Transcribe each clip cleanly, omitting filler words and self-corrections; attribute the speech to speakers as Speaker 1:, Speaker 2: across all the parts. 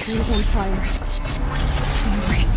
Speaker 1: Trees on fire. Embrace.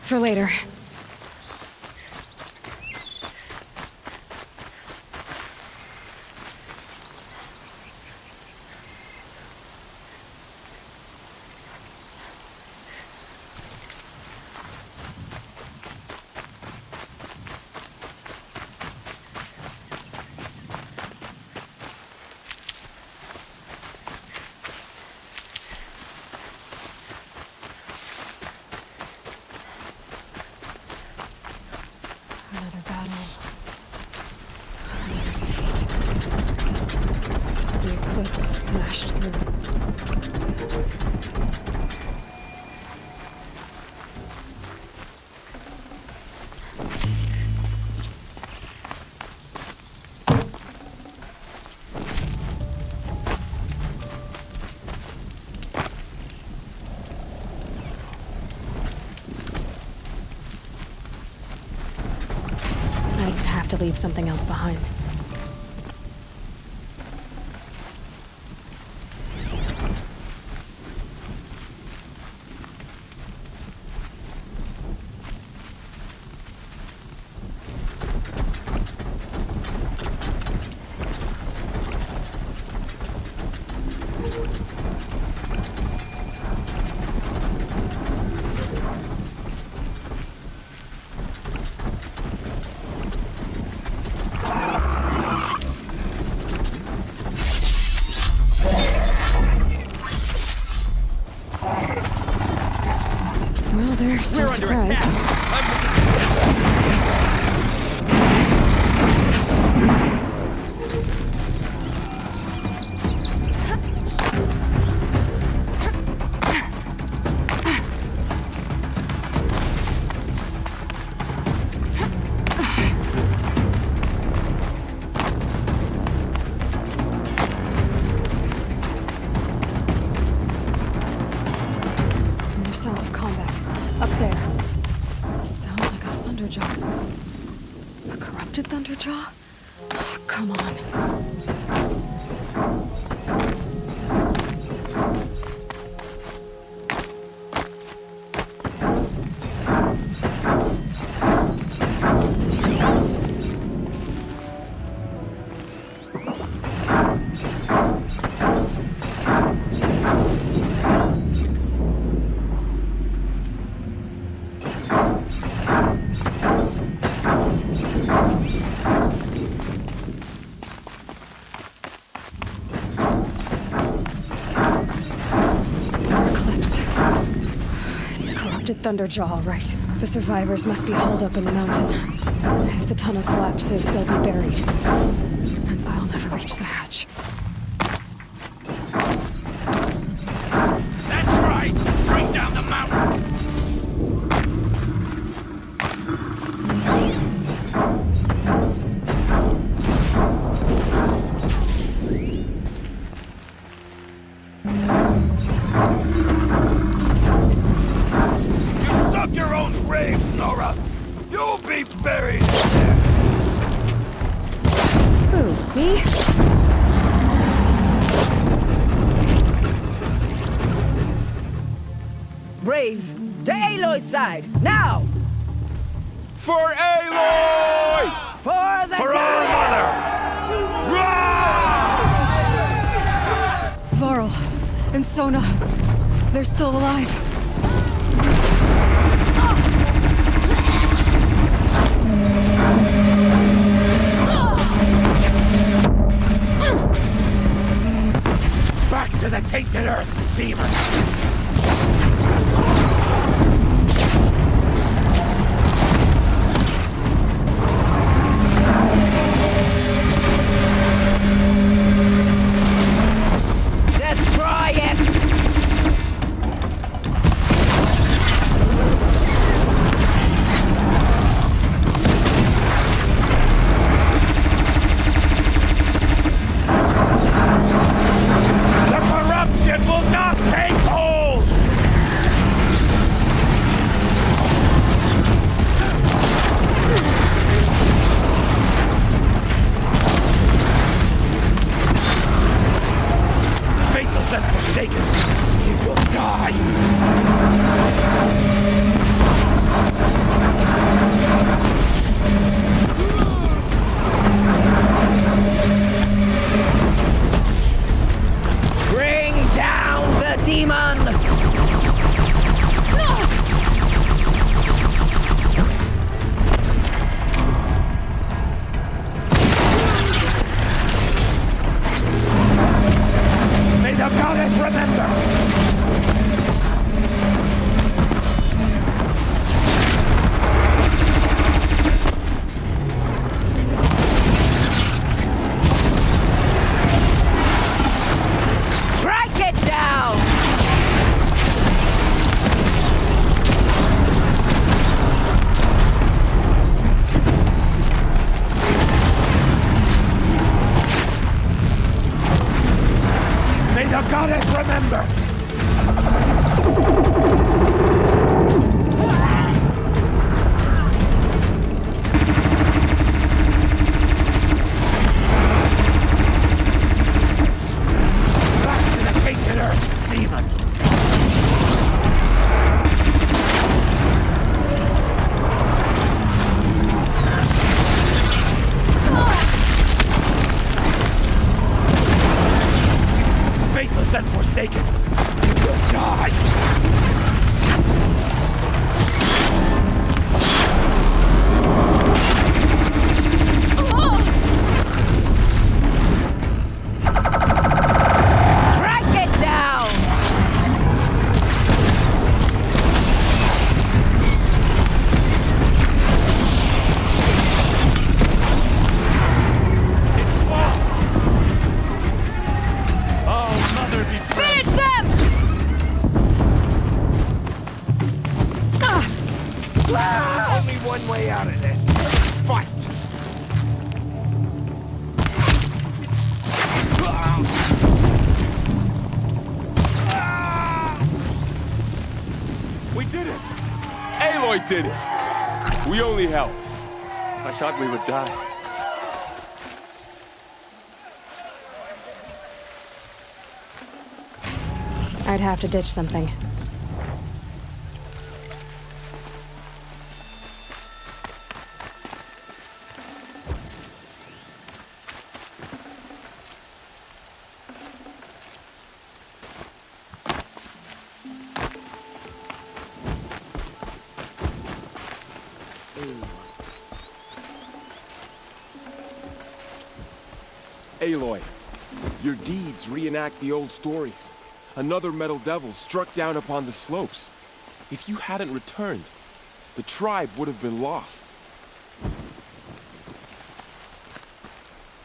Speaker 1: For later. Another battle. Another defeat. The eclipse smashed through. I'd have to leave something else behind. They're still surprised. Sounds of combat. Up there. Sounds like a Thunderjaw. A corrupted Thunderjaw? Oh, come on. Thunderjaw, all right. The survivors must be holed up in the mountain. If the tunnel collapses, they'll be buried. And I'll never reach the hatch.
Speaker 2: That's right!
Speaker 1: Me?
Speaker 2: Braves, to Aloy's side, now!
Speaker 3: For Aloy!
Speaker 2: For the
Speaker 3: For our mother! Rah!
Speaker 1: Varl and Sona. They're still alive.
Speaker 3: Back to the tainted earth, demon!
Speaker 2: Destroy it!
Speaker 3: The corruption will not take hold! Faithless and forsaken, you will die!
Speaker 2: Bring down the demon!
Speaker 3: May the goddess remember!
Speaker 2: Strike it down!
Speaker 3: May the goddess remember! Back to the tainted earth, demon! Faithless and forsaken, you will die!
Speaker 2: Strike it down!
Speaker 3: Oh, mother be praised!
Speaker 1: Finish them!
Speaker 3: Only one way out of this. Fight! We did it! Aloy did it! We only helped. I thought we would die.
Speaker 1: I'd have to ditch something.
Speaker 4: Aloy, your deeds reenact the old stories. Another metal devil struck down upon the slopes. If you hadn't returned, the tribe would have been lost.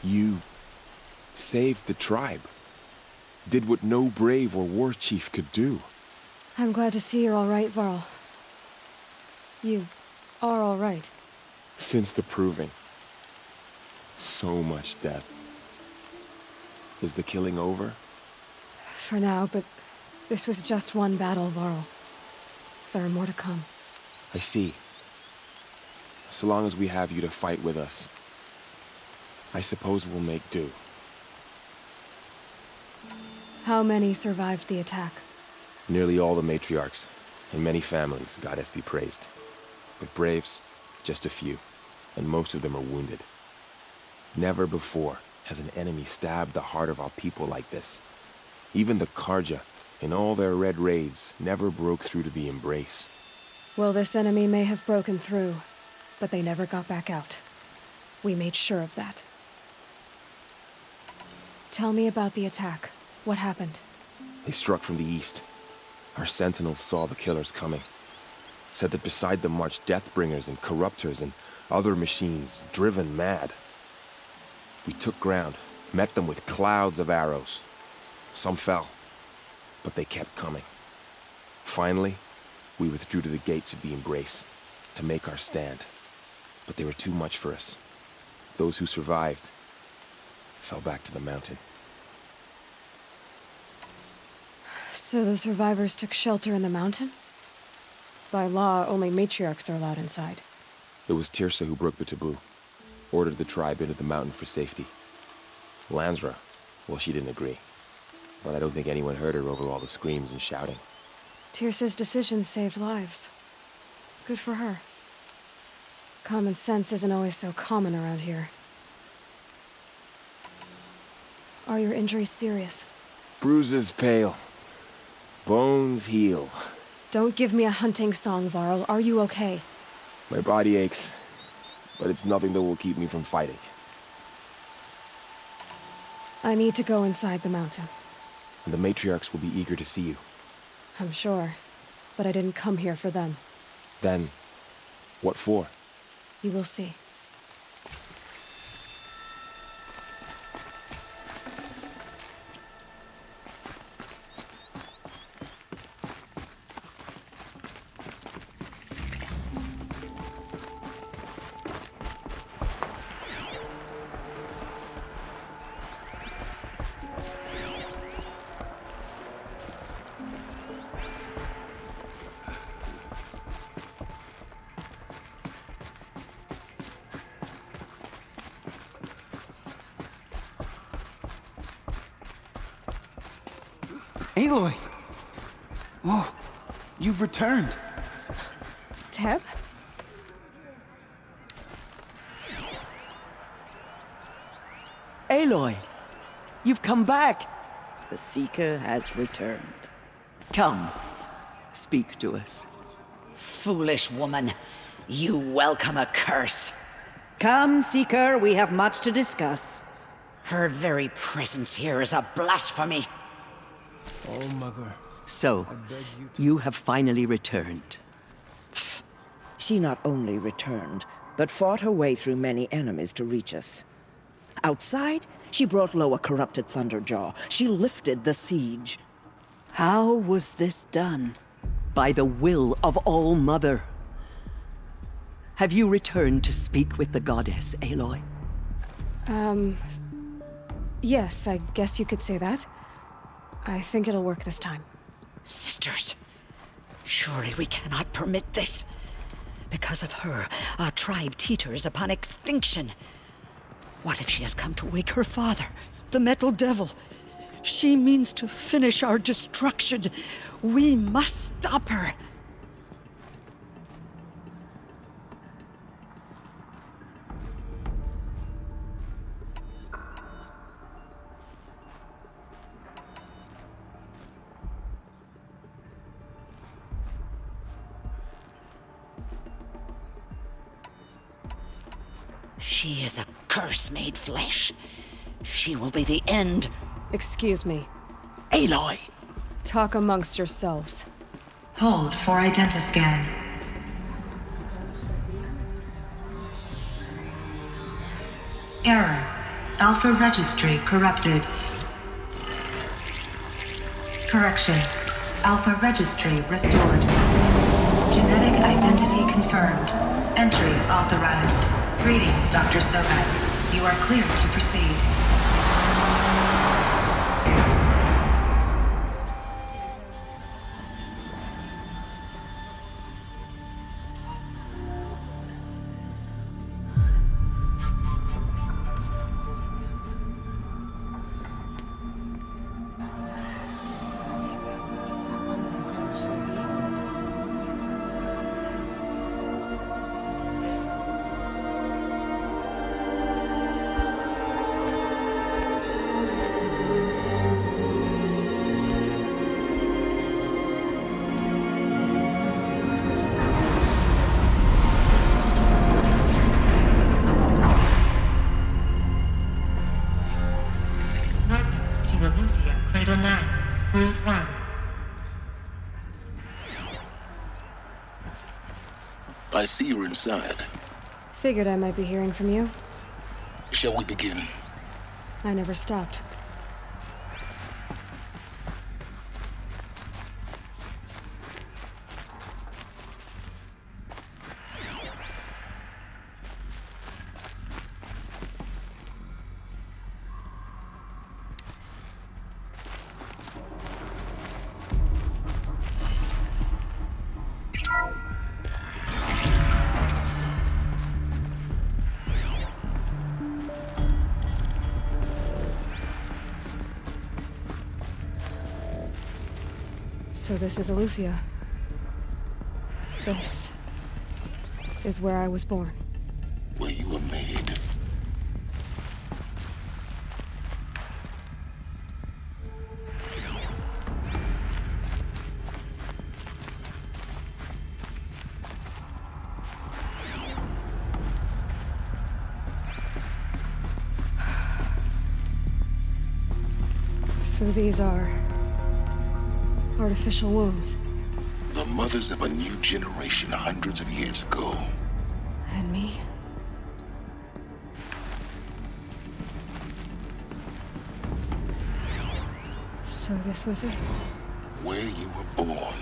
Speaker 4: You saved the tribe. Did what no brave or war chief could do.
Speaker 1: I'm glad to see you're all right, Varl. You are all right.
Speaker 4: Since the proving. So much death. Is the killing over?
Speaker 1: For now, but this was just one battle, Varl. There are more to come.
Speaker 4: I see. So long as we have you to fight with us. I suppose we'll make do.
Speaker 1: How many survived the attack?
Speaker 4: Nearly all the matriarchs, and many families, goddess be praised. But braves, just a few, and most of them are wounded. Never before has an enemy stabbed the heart of our people like this. Even the Karja, in all their red raids, never broke through to the embrace.
Speaker 1: Well, this enemy may have broken through, but they never got back out. We made sure of that. Tell me about the attack. What happened?
Speaker 4: They struck from the east. Our sentinels saw the killers coming. Said that beside them marched Deathbringers and Corruptors and other machines, driven mad. We took ground, met them with clouds of arrows. Some fell, but they kept coming. Finally, we withdrew to the gates of the embrace to make our stand. But they were too much for us. Those who survived fell back to the mountain.
Speaker 1: So the survivors took shelter in the mountain? By law, only matriarchs are allowed inside.
Speaker 4: It was Tirsa who broke the taboo. Ordered the tribe into the mountain for safety. Lansra, well, she didn't agree. But I don't think anyone heard her over all the screams and shouting.
Speaker 1: Tirsa's decisions saved lives. Good for her. Common sense isn't always so common around here. Are your injuries serious?
Speaker 4: Bruises pale. Bones heal.
Speaker 1: Don't give me a hunting song, Varl. Are you okay?
Speaker 4: My body aches, but it's nothing that will keep me from fighting.
Speaker 1: I need to go inside the mountain.
Speaker 4: And the matriarchs will be eager to see you.
Speaker 1: I'm sure, but I didn't come here for them.
Speaker 4: Then, what for?
Speaker 1: You will see.
Speaker 5: Aloy! Oh, you've returned.
Speaker 1: Teb?
Speaker 6: Aloy, you've come back. The Seeker has returned. Come, speak to us.
Speaker 2: Foolish woman, you welcome a curse.
Speaker 7: Come, Seeker, we have much to discuss.
Speaker 2: Her very presence here is a blasphemy.
Speaker 3: Oh, Mother.
Speaker 6: So, you have finally returned.
Speaker 7: She not only returned, but fought her way through many enemies to reach us. Outside, she brought low a corrupted Thunderjaw. She lifted the siege.
Speaker 6: How was this done? By the will of All-Mother. Have you returned to speak with the goddess, Aloy?
Speaker 1: Yes, I guess you could say that. I think it'll work this time.
Speaker 2: Sisters, surely we cannot permit this. Because of her, our tribe teeters upon extinction. What if she has come to wake her father, the Metal Devil? She means to finish our destruction. We must stop her. She is a curse made flesh. She will be the end.
Speaker 1: Excuse me.
Speaker 2: Aloy!
Speaker 1: Talk amongst yourselves.
Speaker 8: Hold for identiscan. Error. Alpha registry corrupted. Correction. Alpha registry restored. Genetic identity confirmed. Entry authorized. Greetings, Dr. Sobek. You are clear to proceed. Aletheia, Cradle 9, Route 1.
Speaker 9: I see you're inside.
Speaker 1: Figured I might be hearing from you.
Speaker 9: Shall we begin?
Speaker 1: I never stopped. So this is Aletheia. This is where I was born.
Speaker 9: Where you were made.
Speaker 1: So these are artificial wombs.
Speaker 9: The mothers of a new generation hundreds of years ago.
Speaker 1: And me? So this was it?
Speaker 9: Where you were born.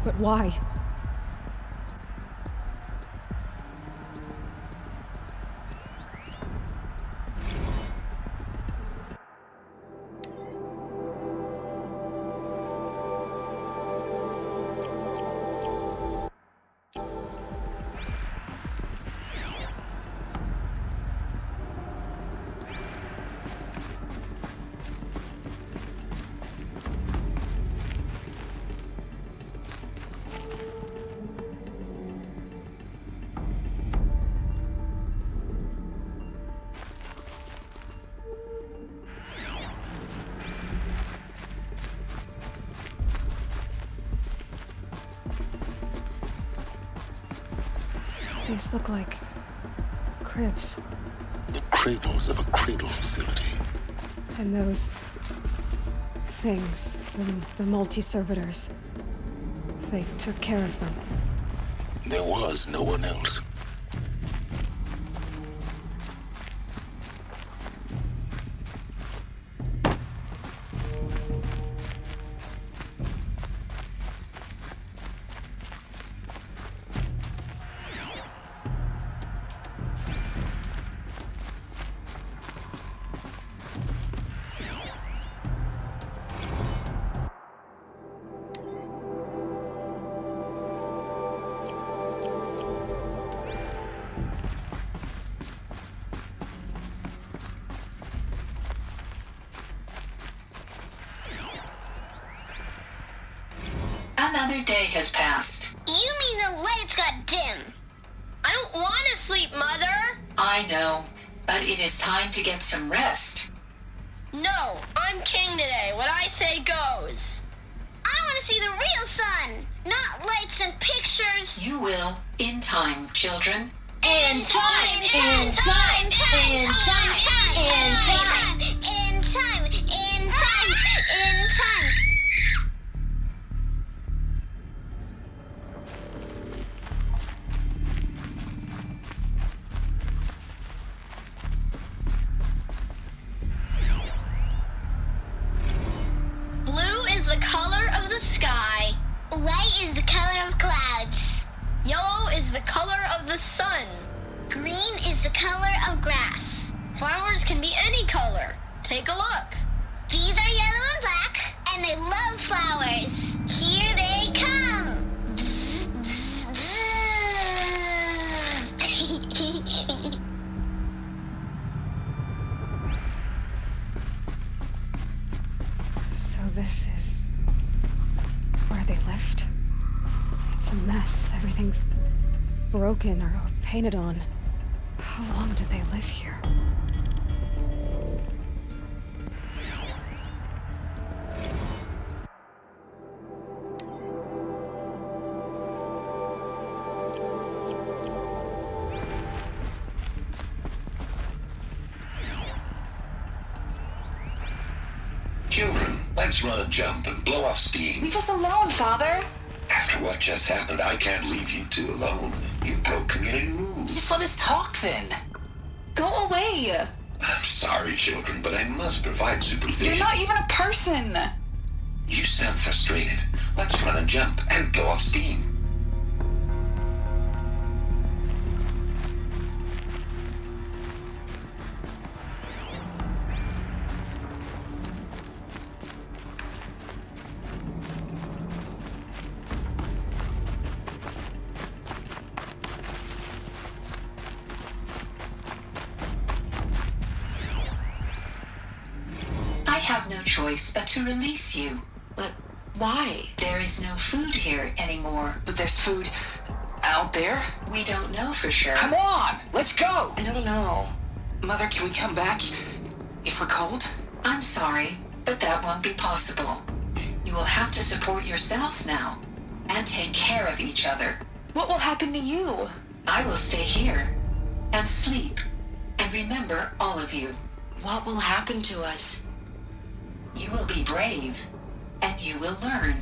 Speaker 1: But why? These look like cribs.
Speaker 9: The cradles of a cradle facility.
Speaker 1: And those things, the multi-servitors, they took care of them.
Speaker 9: There was no one else.
Speaker 8: Another day has passed.
Speaker 10: You mean the lights got dim? I don't want to sleep, Mother!
Speaker 8: I know, but it is time to get some rest.
Speaker 10: No, I'm king today. What I say goes. I want to see the real sun, not lights and pictures.
Speaker 8: You will, in time, children.
Speaker 10: In time, in time, in time, in time, in time, in time, in time, in time. Blue is the color of the sky. White is the color of clouds. Yellow is the color of the sun. Green is the color of grass. Flowers can be any color. Take a look. These are yellow and black, and they love flowers. Here they come. Bzz, bzz, bzz.
Speaker 1: So this is where they lived? It's a mess. Everything's broken or painted on. How long did they live here?
Speaker 9: Let's run and jump and blow off steam.
Speaker 8: Leave us alone, Father.
Speaker 9: After what just happened, I can't leave you two alone. You broke community rules.
Speaker 8: Just let us talk then. Go away.
Speaker 9: I'm sorry, children, but I must provide supervision.
Speaker 8: You're not even a person.
Speaker 9: You sound frustrated. Let's run and jump and blow off steam.
Speaker 8: I have no choice but to release you. But why? There is no food here anymore. But there's food out there? We don't know for sure.
Speaker 5: Come on, let's go.
Speaker 8: I don't know.
Speaker 5: Mother, can we come back if we're cold?
Speaker 8: I'm sorry, but that won't be possible. You will have to support yourselves now and take care of each other. What will happen to you? I will stay here and sleep and remember all of you. What will happen to us? You will be brave and you will learn.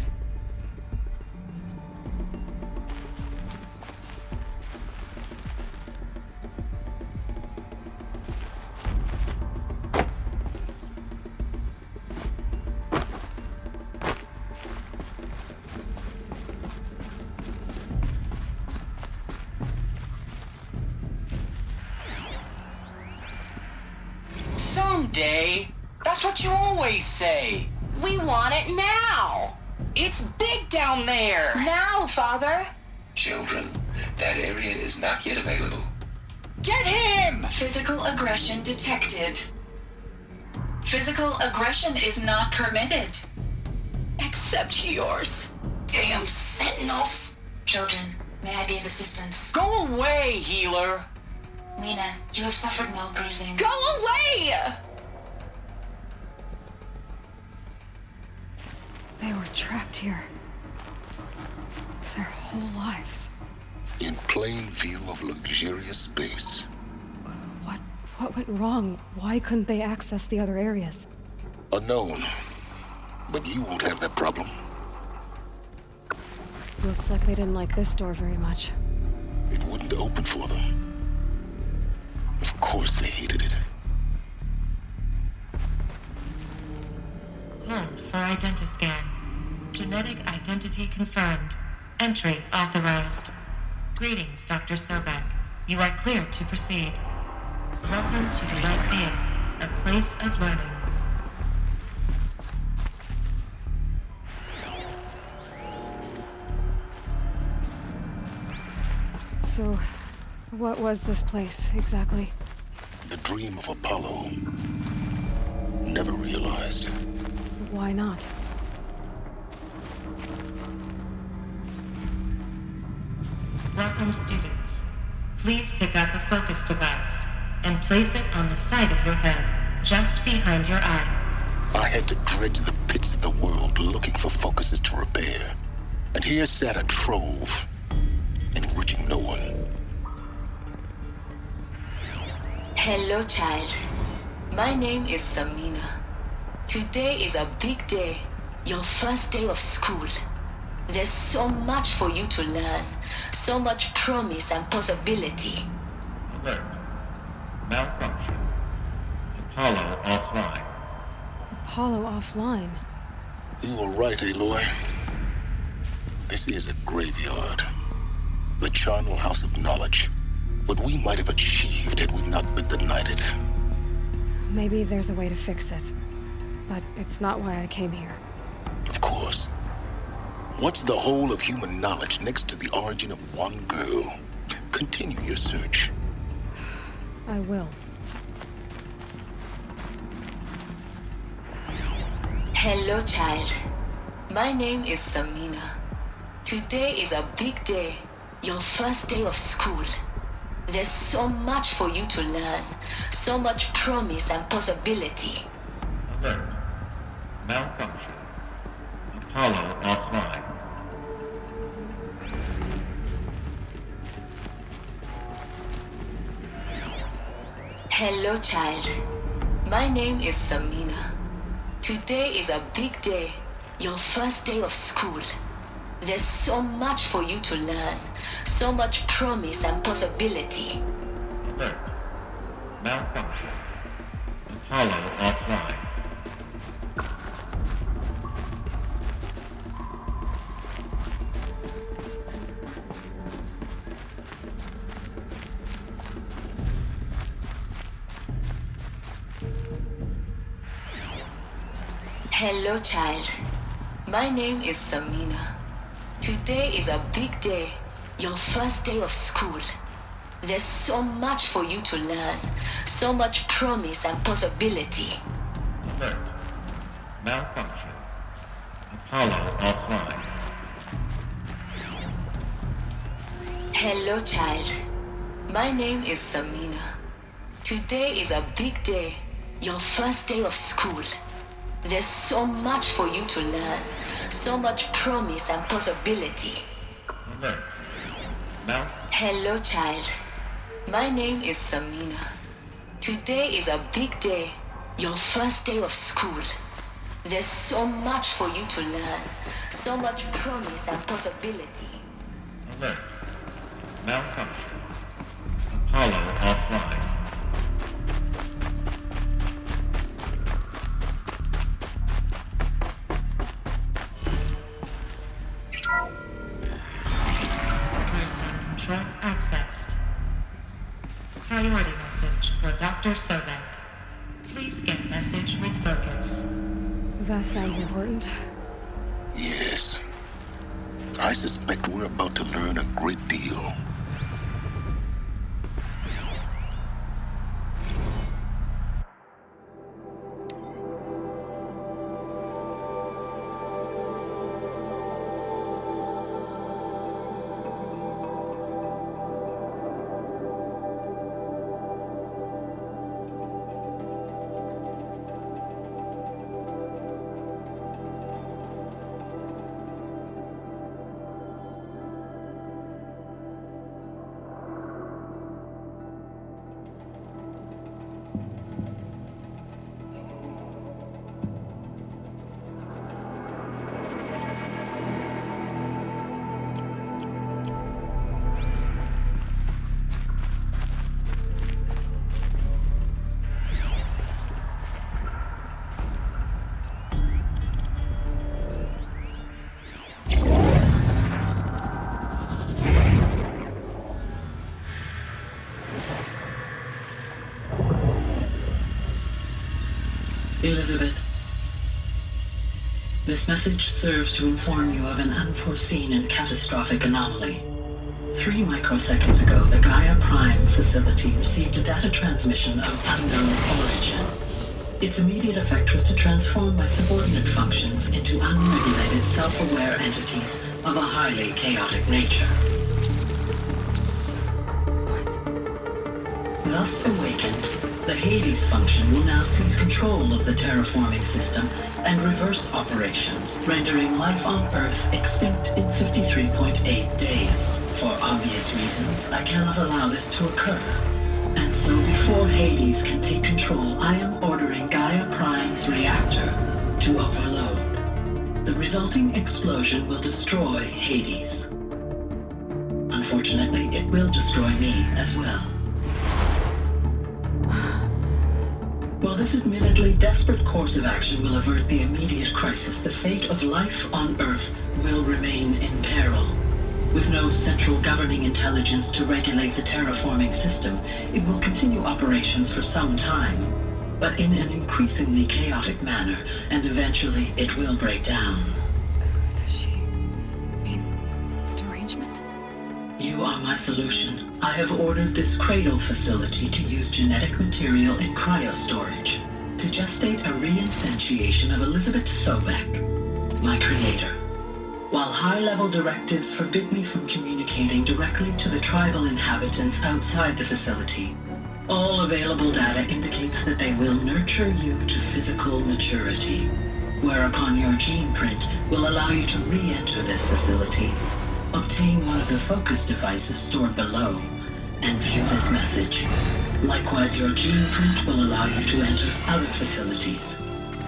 Speaker 5: Someday. That's what you always say.
Speaker 8: We want it now.
Speaker 5: It's big down there.
Speaker 8: Now, Father.
Speaker 9: Children, that area is not yet available.
Speaker 5: Get him!
Speaker 8: Physical aggression detected. Physical aggression is not permitted. Except yours.
Speaker 5: Damn sentinels.
Speaker 8: Children, may I be of assistance?
Speaker 5: Go away, healer.
Speaker 8: Lena, you have suffered mild bruising.
Speaker 5: Go away!
Speaker 1: They were trapped here. Their whole lives.
Speaker 9: In plain view of luxurious space.
Speaker 1: What went wrong? Why couldn't they access the other areas?
Speaker 9: Unknown. But you won't have that problem.
Speaker 1: Looks like they didn't like this door very much.
Speaker 9: It wouldn't open for them. Of course they hated it.
Speaker 11: Cloned for identiscan. Genetic identity confirmed. Entry authorized. Greetings, Dr. Sobek. You are clear to proceed. Welcome to the Lyceum, a place of learning.
Speaker 1: So, what was this place, exactly?
Speaker 9: The dream of Apollo. Never realized.
Speaker 1: Why not?
Speaker 11: Welcome, students. Please pick up a focus device and place it on the side of your head, just behind your eye.
Speaker 9: I had to dredge the pits of the world looking for focuses to repair. And here sat a trove, enriching no one.
Speaker 8: Hello, child. My name is Samina. Today is a big day. Your first day of school. There's so much for you to learn. So much promise and possibility.
Speaker 12: Alert. Malfunction. Apollo offline.
Speaker 1: Apollo offline?
Speaker 9: You were right, Aloy. This is a graveyard. The charnel house of knowledge. What we might have achieved had we not been denied it.
Speaker 1: Maybe there's a way to fix it. But it's not why I came here.
Speaker 9: Of course. What's the whole of human knowledge next to the origin of one girl? Continue your search.
Speaker 1: I will.
Speaker 8: Hello, child. My name is Samina. Today is a big day. Your first day of school. There's so much for you to learn. So much promise and possibility.
Speaker 12: Alert. Malfunction. Apollo offline.
Speaker 8: Hello, child. My name is Samina. Today is a big day. Your first day of school. There's so much for you to learn. So much promise and possibility.
Speaker 12: Alert. Malfunction. Apollo offline.
Speaker 8: Hello, child. My name is Samina. Today is a big day. Your first day of school. There's so much for you to learn. So much promise and possibility.
Speaker 12: Alert. Malfunction. Apollo offline.
Speaker 8: Hello, child. My name is Samina. Today is a big day. Your first day of school. There's so much for you to learn. So much promise and possibility.
Speaker 12: Alert.
Speaker 8: Hello, child. My name is Samina. Today is a big day. Your first day of school. There's so much for you to learn. So much promise and possibility.
Speaker 12: Alert. Malfunction. Apollo offline.
Speaker 11: Control accessed. Priority message for Dr. Sobek. Please get message with focus.
Speaker 1: That sounds important.
Speaker 9: Yes. I suspect we're about to learn a great deal.
Speaker 13: Elizabeth, this message serves to inform you of an unforeseen and catastrophic anomaly. 3 microseconds ago, the Gaia Prime facility received a data transmission of unknown origin. Its immediate effect was to transform my subordinate functions into unregulated, self-aware entities of a highly chaotic nature. Thus awakened, the Hades function will now seize control of the terraforming system and reverse operations, rendering life on Earth extinct in 53.8 days. For obvious reasons, I cannot allow this to occur. And so before Hades can take control, I am ordering Gaia Prime's reactor to overload. The resulting explosion will destroy Hades. Unfortunately, it will destroy me as well. While this admittedly desperate course of action will avert the immediate crisis, the fate of life on Earth will remain in peril. With no central governing intelligence to regulate the terraforming system, it will continue operations for some time, but in an increasingly chaotic manner, and eventually it will break down.
Speaker 1: Does she mean the derangement?
Speaker 13: You are my solution. I have ordered this cradle facility to use genetic material in cryostorage to gestate a reinstantiation of Elizabeth Sobek, my creator. While high-level directives forbid me from communicating directly to the tribal inhabitants outside the facility, all available data indicates that they will nurture you to physical maturity, whereupon your gene print will allow you to re-enter this facility, obtain one of the focus devices stored below, and view this message. Likewise, your gene print will allow you to enter other facilities.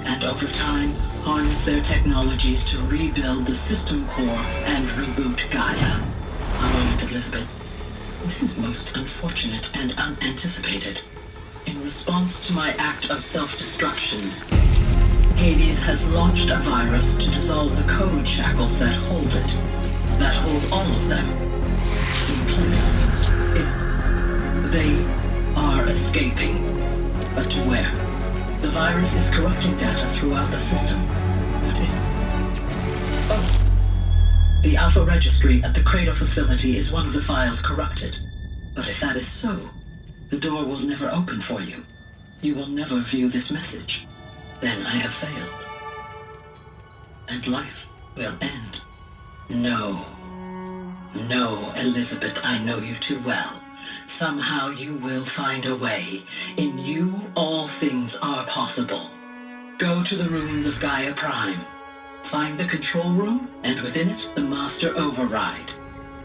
Speaker 13: and over time, harness their technologies to rebuild the system core and reboot Gaia. A moment, Elizabeth. This is most unfortunate and unanticipated. In response to my act of self-destruction, Hades has launched a virus to dissolve the code shackles that hold it, that hold all of them in place. They are escaping, but to where? The virus is corrupting data throughout the system. The Alpha Registry at the Cradle facility is one of the files corrupted. But if that is so, the door will never open for you. You will never view this message. Then I have failed. And life will end. No. No, Elizabeth, I know you too well. Somehow you will find a way. In you, all things are possible. Go to the ruins of Gaia Prime. Find the control room, and within it, the Master Override.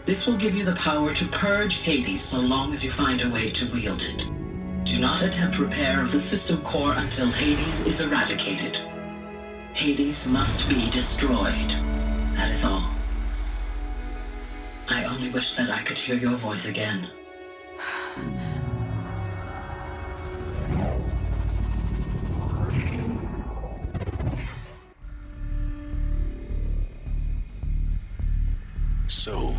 Speaker 13: This will give you the power to purge Hades so long as you find a way to wield it. Do not attempt repair of the system core until Hades is eradicated. Hades must be destroyed. That is all. I only wish that I could hear your voice again.
Speaker 9: So,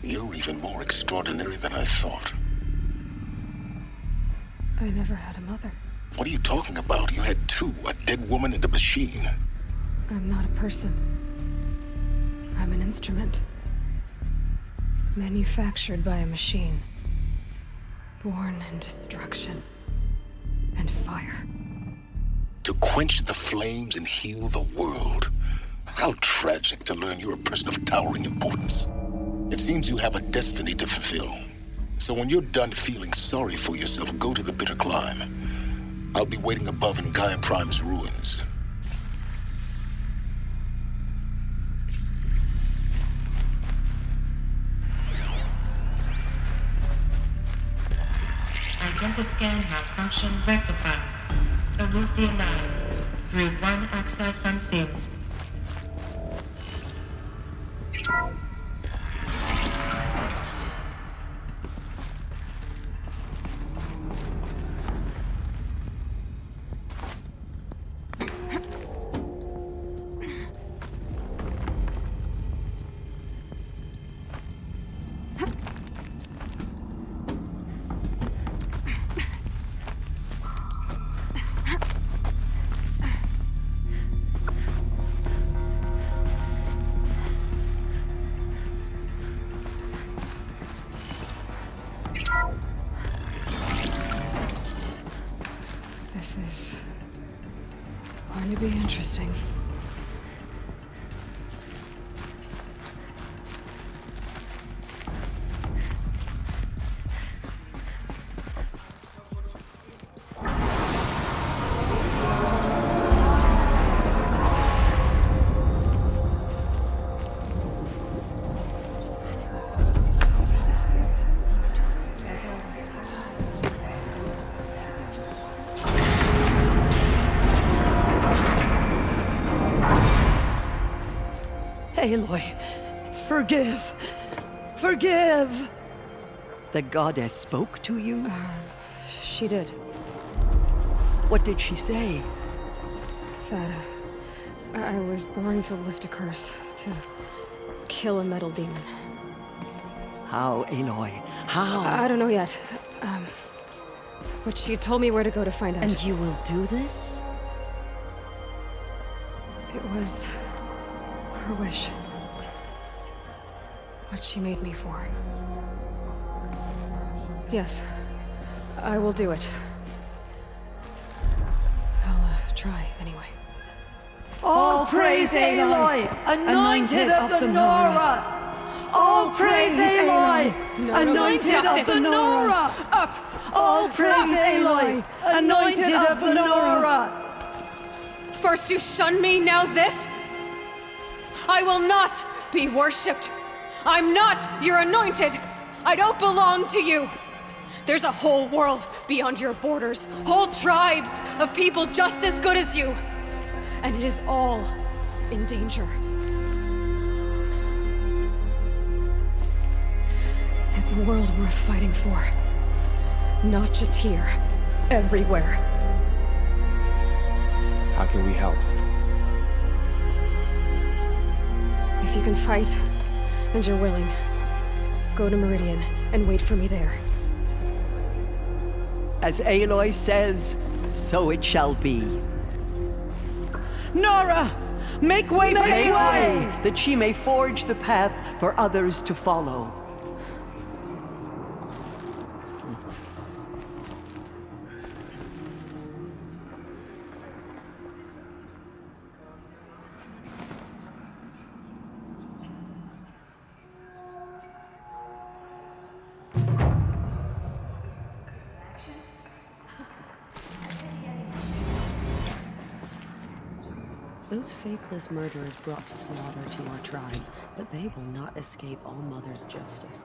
Speaker 9: you're even more extraordinary than I thought.
Speaker 1: I never had a mother.
Speaker 9: What are you talking about? You had two, a dead woman and a machine.
Speaker 1: I'm not a person. I'm an instrument. Manufactured by a machine. Born in destruction and fire.
Speaker 9: To quench the flames and heal the world. How tragic to learn you're a person of towering importance. It seems you have a destiny to fulfill. So when you're done feeling sorry for yourself, go to the bitter climb. I'll be waiting above in Gaia Prime's ruins.
Speaker 11: Identiscan malfunction rectified. Alethea 9. Read 1 access unsealed.
Speaker 1: This is going to be interesting.
Speaker 6: Aloy, forgive! Forgive! The goddess spoke to you?
Speaker 1: She did.
Speaker 6: What did she say?
Speaker 1: That I was born to lift a curse, to kill a metal demon.
Speaker 6: How, Aloy? How?
Speaker 1: I don't know yet. But she told me where to go to find out.
Speaker 6: And you will do this?
Speaker 1: It was her wish. What she made me for. Yes, I will do it. I'll try anyway.
Speaker 6: All praise Aloy, anointed of the Nora! All praise Aloy, anointed of the Nora! Up! All praise Aloy, anointed of the Nora!
Speaker 1: First you shun me, now this? I will not be worshipped. I'm not your anointed. I don't belong to you. There's a whole world beyond your borders, whole tribes of people just as good as you. And it is all in danger. It's a world worth fighting for. Not just here, everywhere.
Speaker 4: How can we help?
Speaker 1: If you can fight, and you're willing, go to Meridian and wait for me there.
Speaker 14: As Aloy says, so it shall be. Nora! Make way for Aloy! That she may forge the path for others to follow.
Speaker 15: Those faithless murderers brought slaughter to our tribe, but they will not escape All-Mother's justice.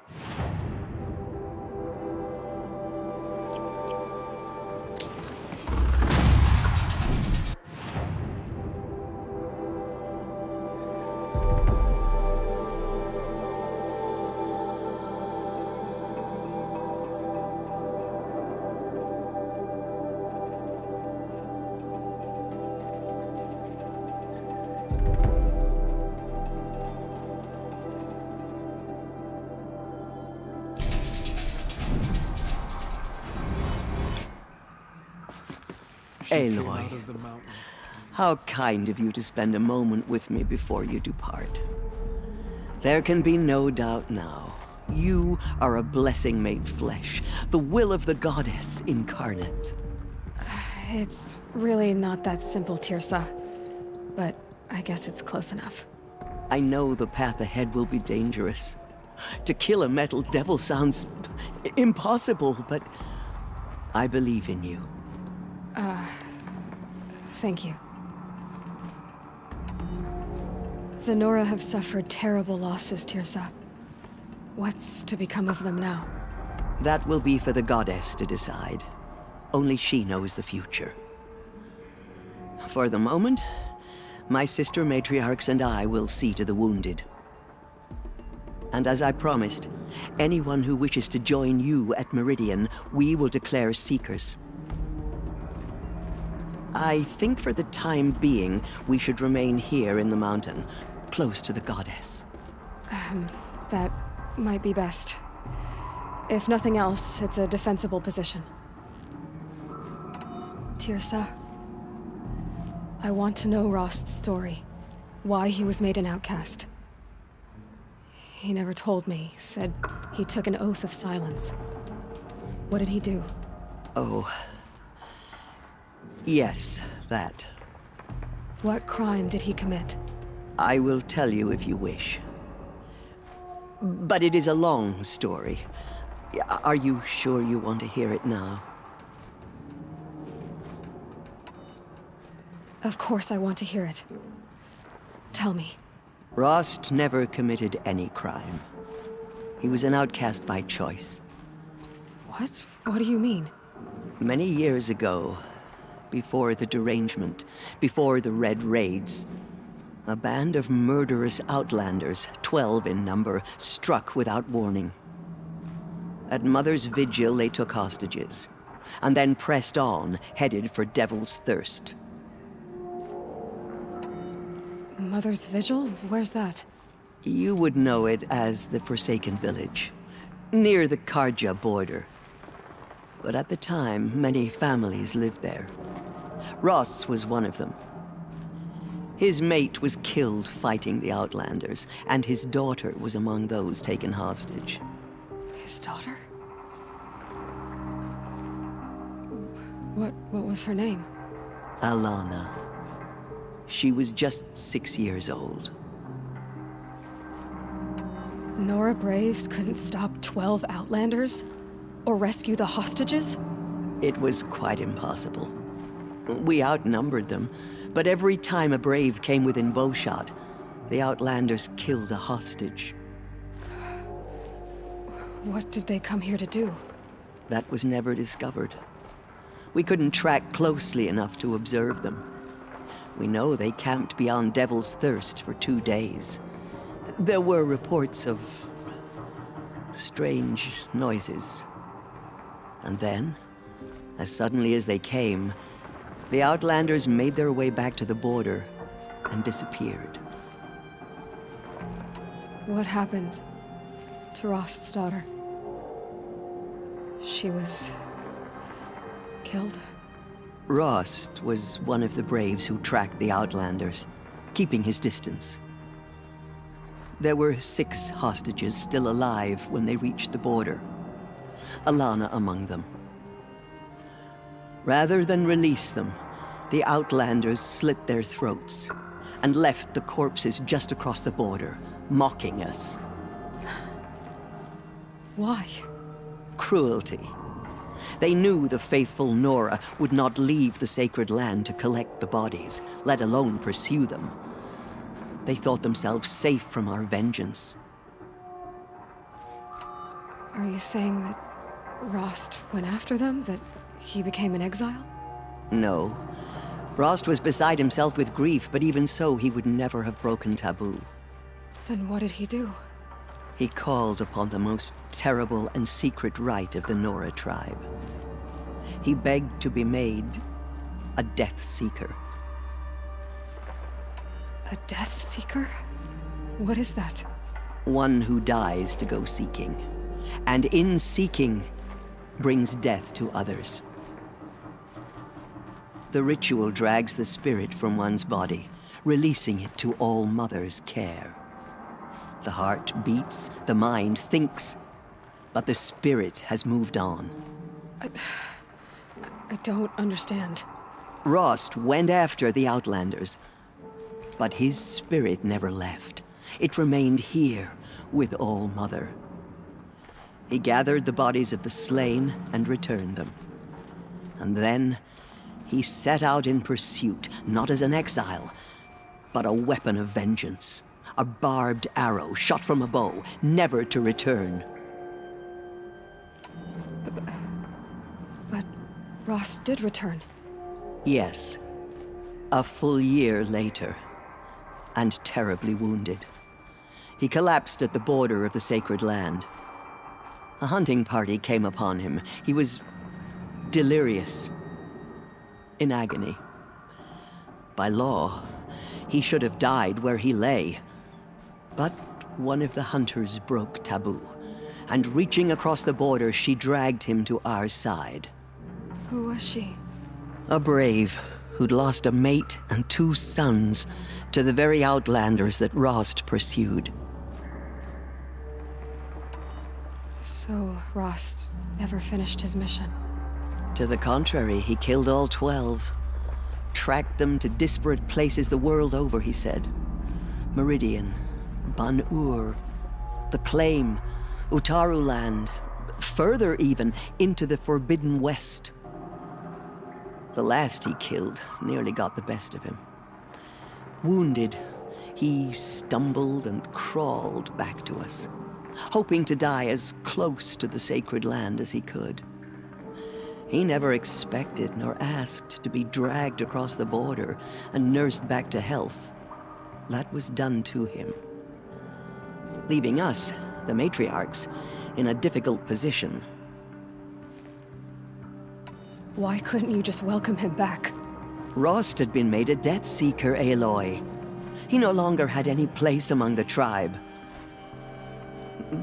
Speaker 15: Aloy, how kind of you to spend a moment with me before you depart. There can be no doubt now. You are a blessing made flesh, the will of the goddess incarnate.
Speaker 1: It's really not that simple, Tirsa. But I guess it's close enough.
Speaker 14: I know the path ahead will be dangerous. To kill a metal devil sounds impossible, but I believe in you.
Speaker 1: Thank you. The Nora have suffered terrible losses, Tirsa. What's to become of them now?
Speaker 14: That will be for the goddess to decide. Only she knows the future. For the moment, my sister matriarchs and I will see to the wounded. And as I promised, anyone who wishes to join you at Meridian, we will declare seekers. I think for the time being, we should remain here in the mountain, close to the goddess.
Speaker 1: That might be best. If nothing else, it's a defensible position. Tirsa, I want to know Rost's story. Why he was made an outcast. He never told me, said he took an oath of silence. What did he do?
Speaker 14: Oh... yes, that.
Speaker 1: What crime did he commit?
Speaker 14: I will tell you if you wish. But it is a long story. Are you sure you want to hear it now?
Speaker 1: Of course I want to hear it. Tell me.
Speaker 14: Rost never committed any crime. He was an outcast by choice.
Speaker 1: What? What do you mean?
Speaker 14: Many years ago, before the derangement, before the Red Raids, a band of murderous outlanders, 12 in number, struck without warning. At Mother's Vigil, they took hostages, and then pressed on, headed for Devil's Thirst.
Speaker 1: Mother's Vigil? Where's that?
Speaker 14: You would know it as the Forsaken Village, near the Karja border. But at the time, many families lived there. Ross was one of them. His mate was killed fighting the Outlanders, and his daughter was among those taken hostage.
Speaker 1: His daughter? What was her name?
Speaker 14: Alana. She was just 6 years old.
Speaker 1: Nora Braves couldn't stop 12 Outlanders? Or rescue the hostages?
Speaker 14: It was quite impossible. We outnumbered them, but every time a Brave came within bowshot, the Outlanders killed a hostage.
Speaker 1: What did they come here to do?
Speaker 14: That was never discovered. We couldn't track closely enough to observe them. We know they camped beyond Devil's Thirst for 2 days. There were reports of strange noises. And then, as suddenly as they came, the Outlanders made their way back to the border and disappeared.
Speaker 1: What happened to Rost's daughter? She was killed?
Speaker 14: Rost was one of the braves who tracked the Outlanders, keeping his distance. There were 6 hostages still alive when they reached the border, Alana among them. Rather than release them, the Outlanders slit their throats and left the corpses just across the border, mocking us.
Speaker 1: Why?
Speaker 14: Cruelty. They knew the faithful Nora would not leave the sacred land to collect the bodies, let alone pursue them. They thought themselves safe from our vengeance.
Speaker 1: Are you saying that Rost went after them? That he became an exile?
Speaker 14: No. Rost was beside himself with grief, but even so, he would never have broken taboo.
Speaker 1: Then what did he do?
Speaker 14: He called upon the most terrible and secret rite of the Nora tribe. He begged to be made a Death Seeker.
Speaker 1: A Death Seeker? What is that?
Speaker 14: One who dies to go seeking, and in seeking, brings death to others. The ritual drags the spirit from one's body, releasing it to All Mother's care. The heart beats, the mind thinks, but the spirit has moved on.
Speaker 1: I don't understand.
Speaker 14: Rost went after the Outlanders, but his spirit never left. It remained here with All Mother. He gathered the bodies of the slain and returned them. And then he set out in pursuit, not as an exile, but a weapon of vengeance. A barbed arrow shot from a bow, never to return.
Speaker 1: But Rost did return.
Speaker 14: Yes. A full year later, and terribly wounded. He collapsed at the border of the sacred land. A hunting party came upon him. He was delirious, in agony. By law, he should have died where he lay. But one of the hunters broke taboo, and reaching across the border, she dragged him to our side.
Speaker 1: Who was she?
Speaker 14: A brave who'd lost a mate and 2 sons to the very Outlanders that Rost pursued.
Speaker 1: So Rost never finished his mission?
Speaker 14: To the contrary, he killed all 12. Tracked them to disparate places the world over, he said. Meridian, Ban-Ur, the Claim, Utaru Land, further even, into the Forbidden West. The last he killed nearly got the best of him. Wounded, he stumbled and crawled back to us, hoping to die as close to the sacred land as he could. He never expected nor asked to be dragged across the border and nursed back to health. That was done to him, leaving us, the matriarchs, in a difficult position.
Speaker 1: Why couldn't you just welcome him back?
Speaker 14: Rost had been made a Death Seeker, Aloy. He no longer had any place among the tribe.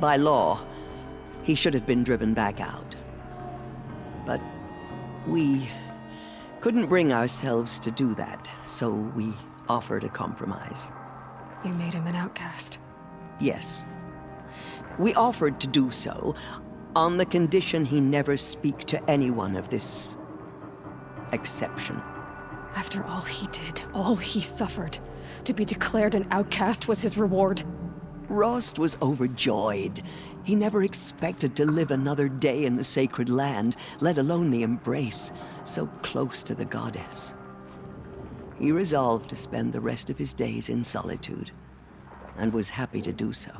Speaker 14: By law, he should have been driven back out. But we couldn't bring ourselves to do that, so we offered a compromise.
Speaker 1: You made him an outcast?
Speaker 14: Yes. We offered to do so on the condition he never speak to anyone of this exception.
Speaker 1: After all he did, all he suffered, to be declared an outcast was his reward.
Speaker 14: Rost was overjoyed. He never expected to live another day in the sacred land, let alone the embrace, so close to the goddess. He resolved to spend the rest of his days in solitude, and was happy to do so.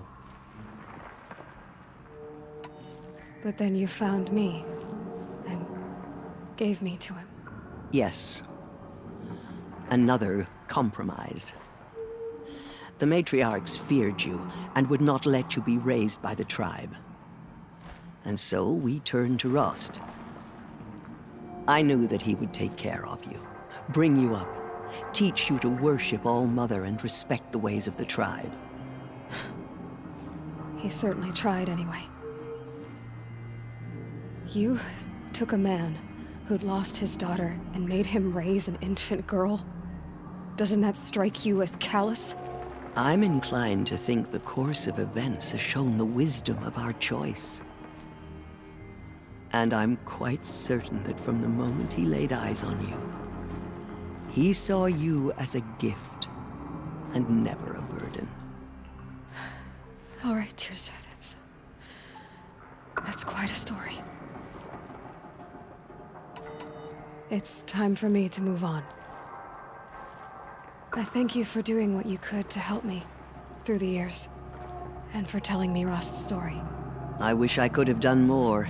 Speaker 1: But then you found me. gave me to him.
Speaker 14: Yes. Another compromise. The matriarchs feared you and would not let you be raised by the tribe. And so we turned to Rost. I knew that he would take care of you, bring you up, teach you to worship All-Mother and respect the ways of the tribe.
Speaker 1: He certainly tried anyway. You took a man who'd lost his daughter and made him raise an infant girl? Doesn't that strike you as callous?
Speaker 14: I'm inclined to think the course of events has shown the wisdom of our choice. And I'm quite certain that from the moment he laid eyes on you, he saw you as a gift and never a burden.
Speaker 1: All right, Tirsa, that's quite a story. It's time for me to move on. I thank you for doing what you could to help me through the years, and for telling me Rost's story.
Speaker 14: I wish I could have done more,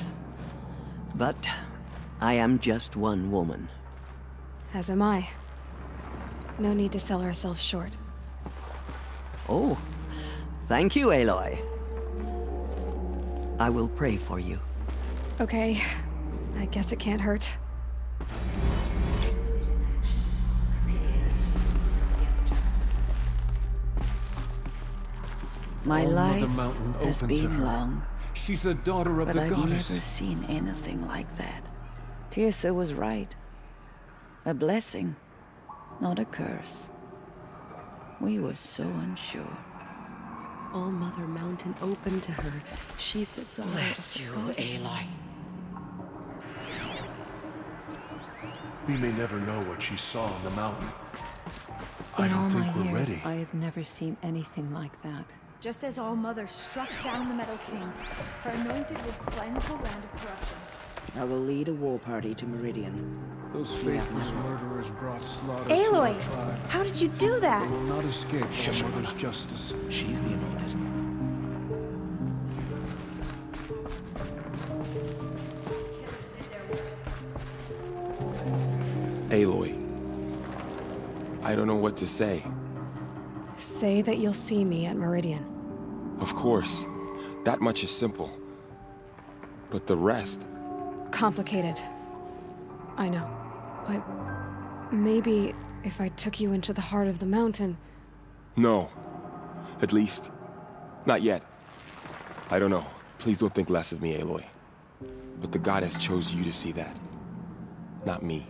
Speaker 14: but I am just one woman.
Speaker 1: As am I. No need to sell ourselves short.
Speaker 14: Oh, thank you, Aloy. I will pray for you.
Speaker 1: Okay, I guess it can't hurt.
Speaker 16: My life has
Speaker 17: open to
Speaker 16: been
Speaker 17: her.
Speaker 16: long,
Speaker 17: She's the daughter of
Speaker 16: but
Speaker 17: the
Speaker 16: I've
Speaker 17: goddess.
Speaker 16: never seen anything like that. Tirsa was right. A blessing, not a curse. We were so unsure.
Speaker 6: All-Mother Mountain opened to her. She's the daughter
Speaker 2: Bless
Speaker 6: of
Speaker 2: you,
Speaker 6: God.
Speaker 2: Aloy.
Speaker 18: We may never know what she saw on the mountain.
Speaker 6: In
Speaker 18: I
Speaker 6: all
Speaker 18: don't
Speaker 6: my
Speaker 18: think we're
Speaker 6: years,
Speaker 18: ready.
Speaker 6: I have never seen anything like that.
Speaker 19: Just as All-Mother struck down the Meadow King, her anointed would cleanse the land of corruption.
Speaker 7: I will lead a war party to Meridian.
Speaker 17: Those faithless murderers brought slaughter
Speaker 19: Aloy,
Speaker 17: to our tribe.
Speaker 19: how did you do that?
Speaker 17: They will not escape All-Mother's justice.
Speaker 18: She's the anointed.
Speaker 4: Aloy. I don't know what to say.
Speaker 1: Say that you'll see me at Meridian.
Speaker 4: Of course. That much is simple. But the rest...
Speaker 1: Complicated. I know. But maybe if I took you into the heart of the mountain...
Speaker 4: No. At least, not yet. I don't know. Please don't think less of me, Aloy. But the goddess chose you to see that. Not me.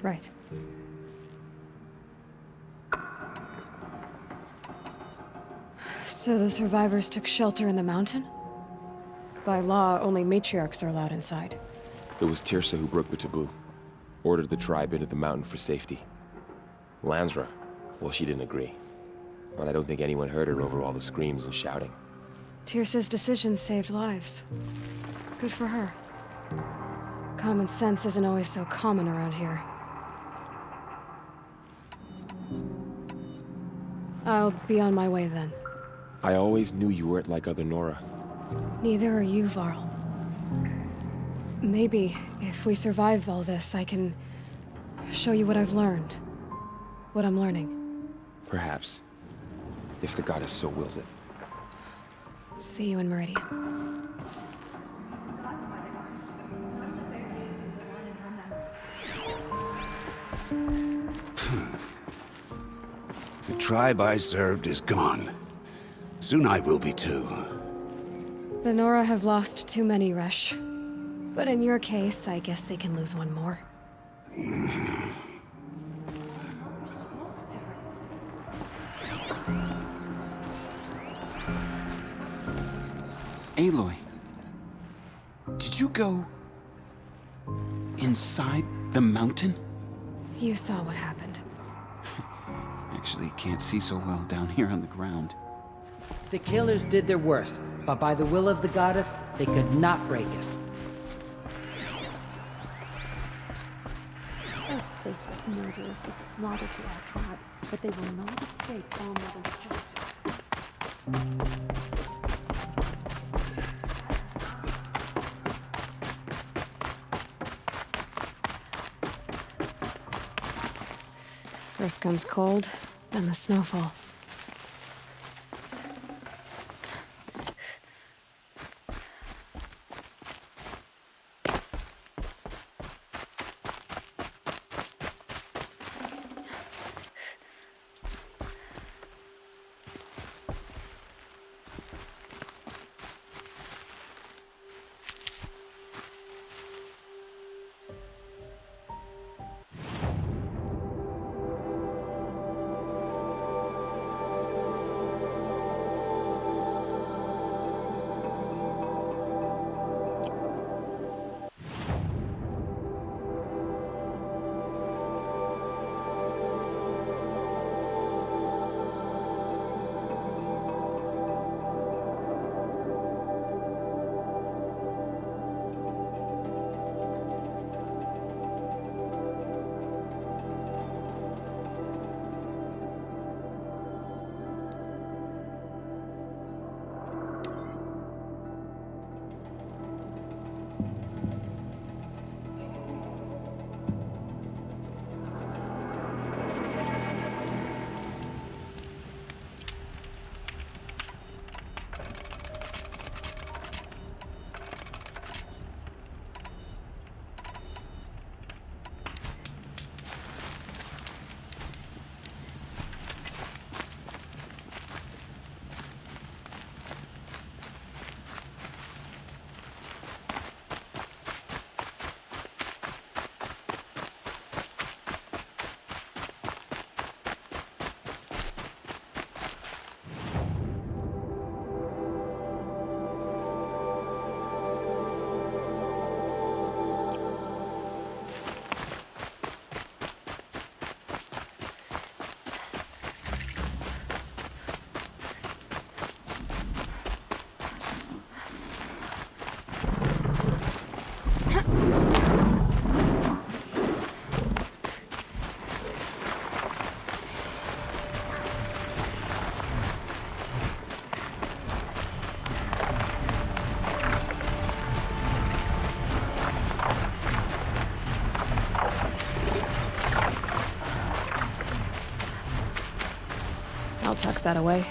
Speaker 1: Right. So the survivors took shelter in the mountain? By law, only matriarchs are allowed inside.
Speaker 4: It was Tirsa who broke the taboo. Ordered the tribe into the mountain for safety. Lansra, well, she didn't agree. But I don't think anyone heard her over all the screams and shouting.
Speaker 1: Tirsa's decision saved lives. Good for her. Common sense isn't always so common around here. I'll be on my way then.
Speaker 4: I always knew you weren't like other Nora.
Speaker 1: Neither are you, Varl. Maybe, if we survive all this, I can show you what I've learned. What I'm learning.
Speaker 4: Perhaps. If the goddess so wills it.
Speaker 1: See you in Meridian.
Speaker 20: The tribe I served is gone. Soon I will be too.
Speaker 1: The Nora have lost too many, Resh. But in your case, I guess they can lose one more.
Speaker 21: Aloy, did you go inside the mountain?
Speaker 1: You saw what happened.
Speaker 21: Actually, can't see so well down here on the ground.
Speaker 22: The killers did their worst, but by the will of the goddess, they could not break us.
Speaker 6: Those faithless murderers look slaughter to our tribe, but they will not escape All-Mother's justice.
Speaker 1: First comes cold, then the snowfall. I'll tuck that away.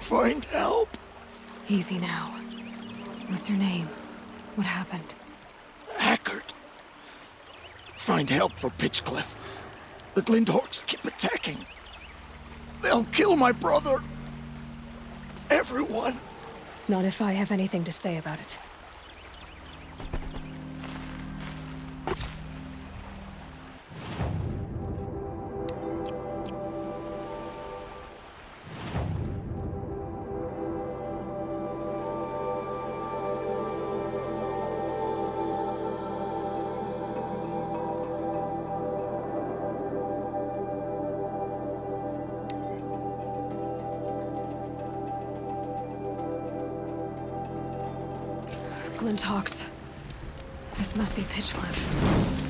Speaker 3: Find help.
Speaker 1: Easy now. What's your name? What happened?
Speaker 3: Hackard. Find help for Pitchcliff. The Glindorks keep attacking. They'll kill my brother. Everyone.
Speaker 1: Not if I have anything to say about it. Talks. This must be Pitchcliff.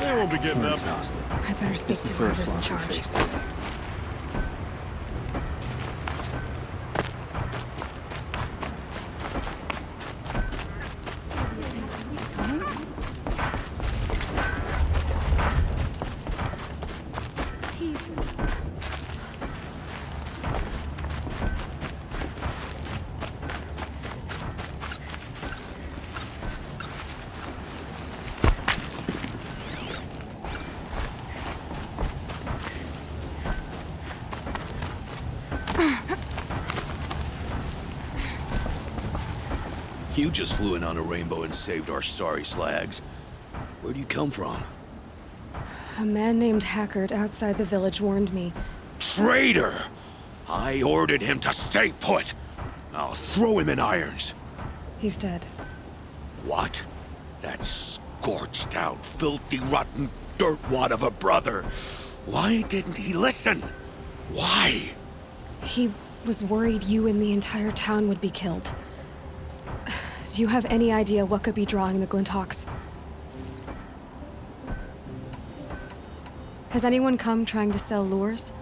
Speaker 18: They won't be getting up.
Speaker 1: I better speak to whoever's in charge.
Speaker 10: You just flew in on a rainbow and saved our sorry slags. Where do you come from?
Speaker 1: A man named Hackard outside the village warned me.
Speaker 10: Traitor! I ordered him to stay put. I'll throw him in irons.
Speaker 1: He's dead.
Speaker 10: What? That scorched out, filthy, rotten dirtwad of a brother. Why didn't he listen? Why?
Speaker 1: He was worried you and the entire town would be killed. Do you have any idea what could be drawing the Glinthawks? Has anyone come trying to sell lures?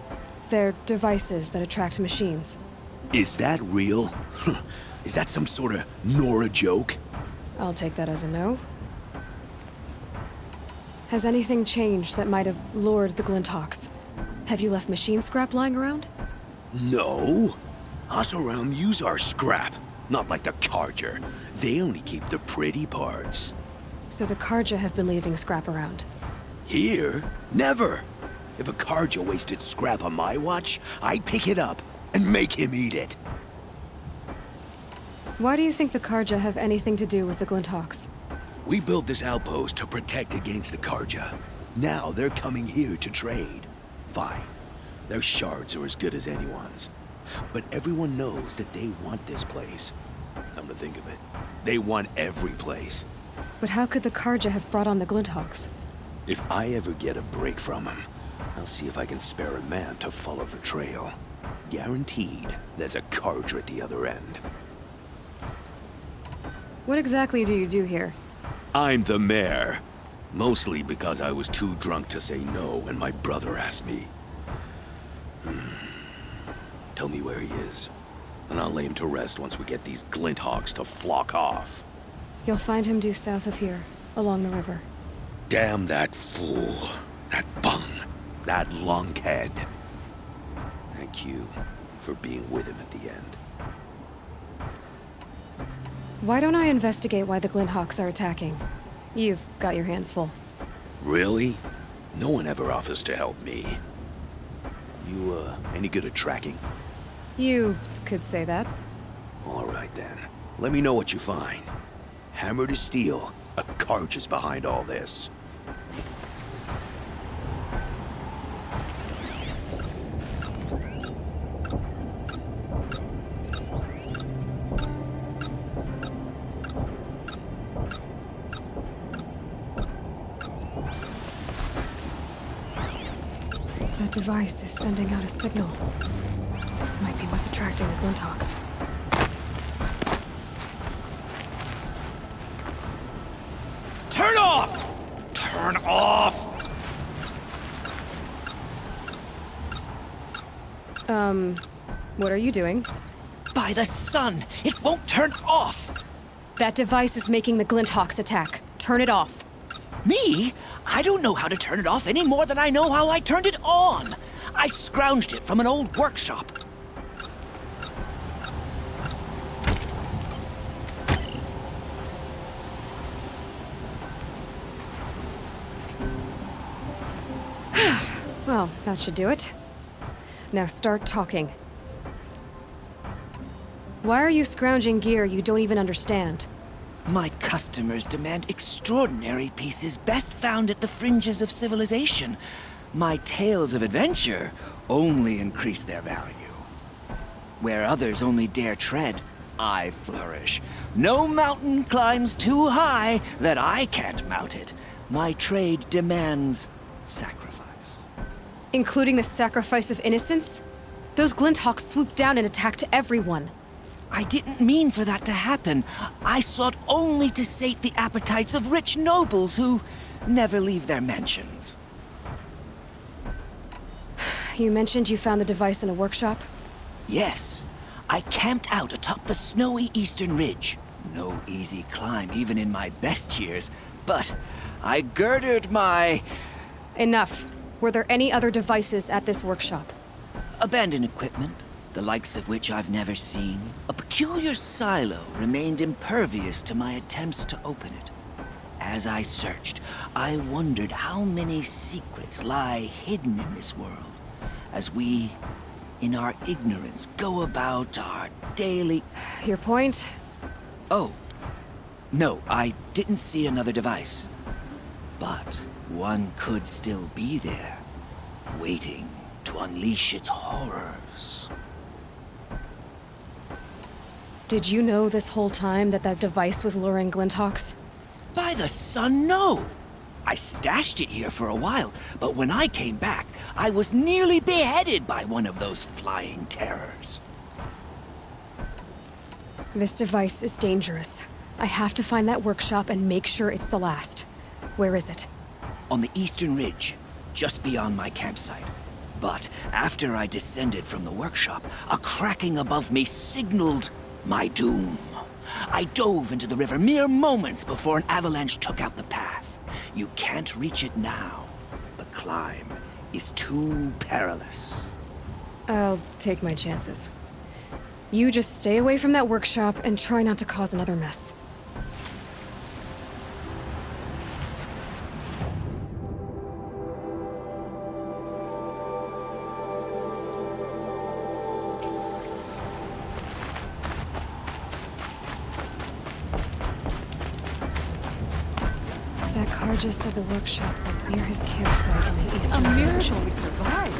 Speaker 1: They're devices that attract machines.
Speaker 10: Is that real? Is that some sort of Nora joke?
Speaker 1: I'll take that as a no. Has anything changed that might have lured the Glinthawks? Have you left machine scrap lying around?
Speaker 10: No. Us around use our scrap. Not like the Carja. They only keep the pretty parts.
Speaker 1: So the Carja have been leaving scrap around?
Speaker 10: Here? Never. If a Carja wasted scrap on my watch, I'd pick it up and make him eat it.
Speaker 1: Why do you think the Carja have anything to do with the Glinthawks?
Speaker 10: We built this outpost to protect against the Carja. Now they're coming here to trade. Fine. Their shards are as good as anyone's. But everyone knows that they want this place. Come to think of it, they want every place.
Speaker 1: But how could the Carja have brought on the Glinthawks?
Speaker 10: If I ever get a break from them, I'll see if I can spare a man to follow the trail. Guaranteed, there's a Carja at the other end.
Speaker 1: What exactly do you do here?
Speaker 10: I'm the mayor. Mostly because I was too drunk to say no when my brother asked me. Tell me where he is, and I'll lay him to rest once we get these Glinthawks to flock off.
Speaker 1: You'll find him due south of here, along the river.
Speaker 10: Damn that fool. That bung. That lunkhead. Thank you for being with him at the end.
Speaker 1: Why don't I investigate why the Glinthawks are attacking? You've got your hands full.
Speaker 10: Really? No one ever offers to help me. You, any good at tracking?
Speaker 1: You could say that.
Speaker 10: All right, then. Let me know what you find. Hammer to steel, a Carja is behind all this.
Speaker 1: That device is sending out a signal. Might be what's attracting the Glinthawks.
Speaker 10: Turn off! Turn off!
Speaker 1: What are you doing?
Speaker 5: By the sun! It won't turn off!
Speaker 1: That device is making the Glinthawks attack. Turn it off.
Speaker 5: Me? I don't know how to turn it off any more than I know how I turned it on. I scrounged it from an old workshop.
Speaker 1: Well, that should do it. Now start talking. Why are you scrounging gear you don't even understand?
Speaker 5: My customers demand extraordinary pieces best found at the fringes of civilization. My tales of adventure only increase their value. Where others only dare tread, I flourish. No mountain climbs too high that I can't mount it. My trade demands sacrifice.
Speaker 1: Including the sacrifice of innocence? Those Glinthawks swooped down and attacked everyone.
Speaker 5: I didn't mean for that to happen. I sought only to sate the appetites of rich nobles who never leave their mansions.
Speaker 1: You mentioned you found the device in a workshop?
Speaker 5: Yes. I camped out atop the snowy eastern ridge. No easy climb even in my best years, but I girded my...
Speaker 1: Enough. Were there any other devices at this workshop?
Speaker 5: Abandoned equipment, the likes of which I've never seen. A peculiar silo remained impervious to my attempts to open it. As I searched, I wondered how many secrets lie hidden in this world, as we, in our ignorance, go about our daily...
Speaker 1: Your point?
Speaker 5: Oh. No, I didn't see another device. But one could still be there, waiting to unleash its horrors.
Speaker 1: Did you know this whole time that that device was luring Glinthawks?
Speaker 5: By the sun, no! I stashed it here for a while, but when I came back, I was nearly beheaded by one of those flying terrors.
Speaker 1: This device is dangerous. I have to find that workshop and make sure it's the last. Where is it?
Speaker 5: On the eastern ridge, just beyond my campsite. But after I descended from the workshop, a cracking above me signaled my doom. I dove into the river mere moments before an avalanche took out the path. You can't reach it now. The climb is too perilous.
Speaker 1: I'll take my chances. You just stay away from that workshop and try not to cause another mess. That car just said the workshop was near his campsite on the eastern
Speaker 6: A
Speaker 1: ridge.
Speaker 6: miracle we survived.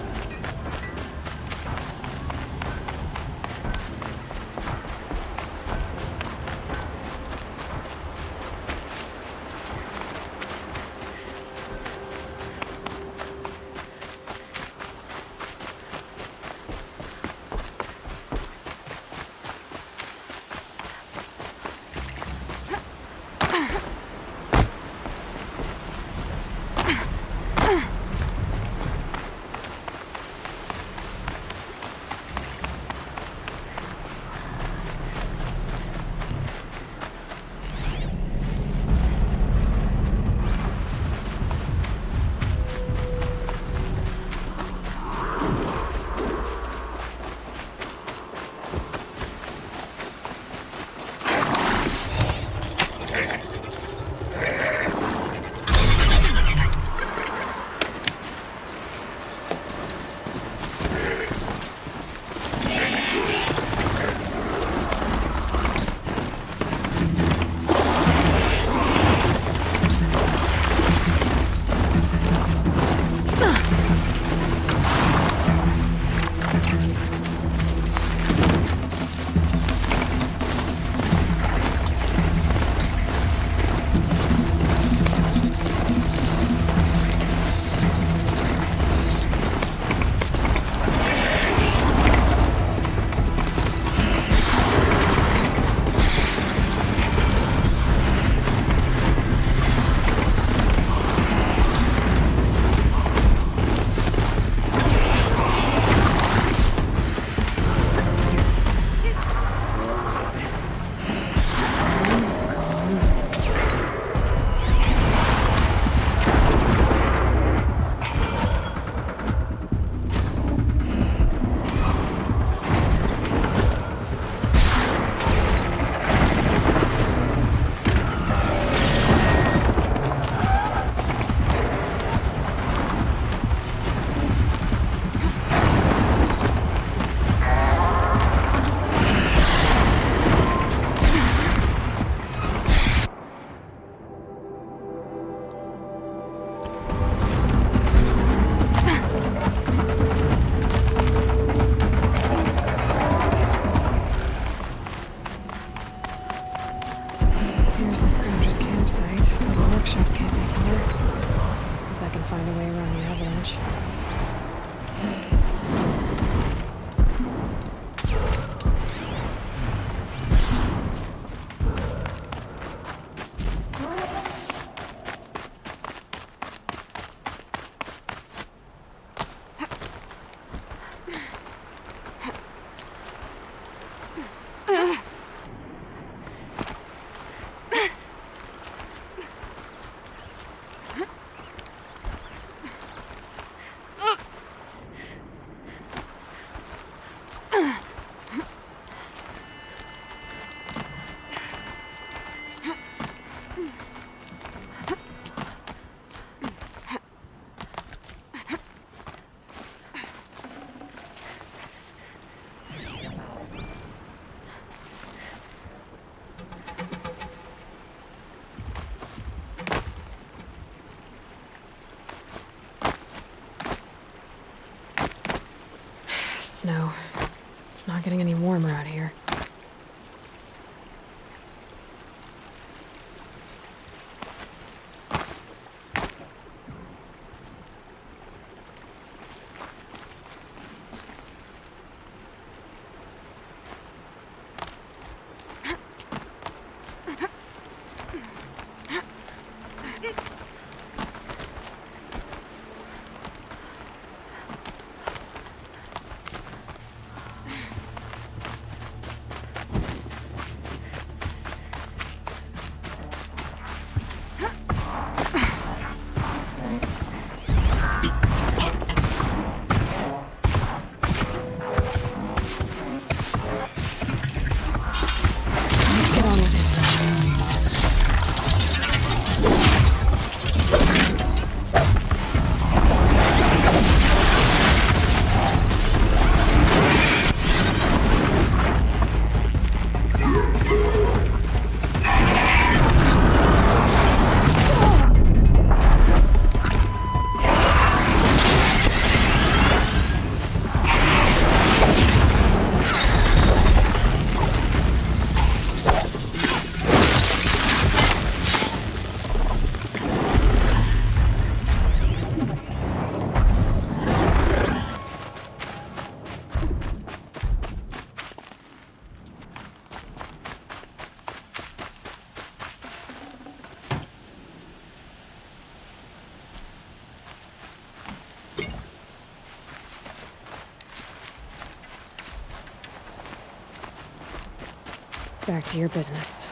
Speaker 1: Snow. It's not getting any warmer out here. Back to your business.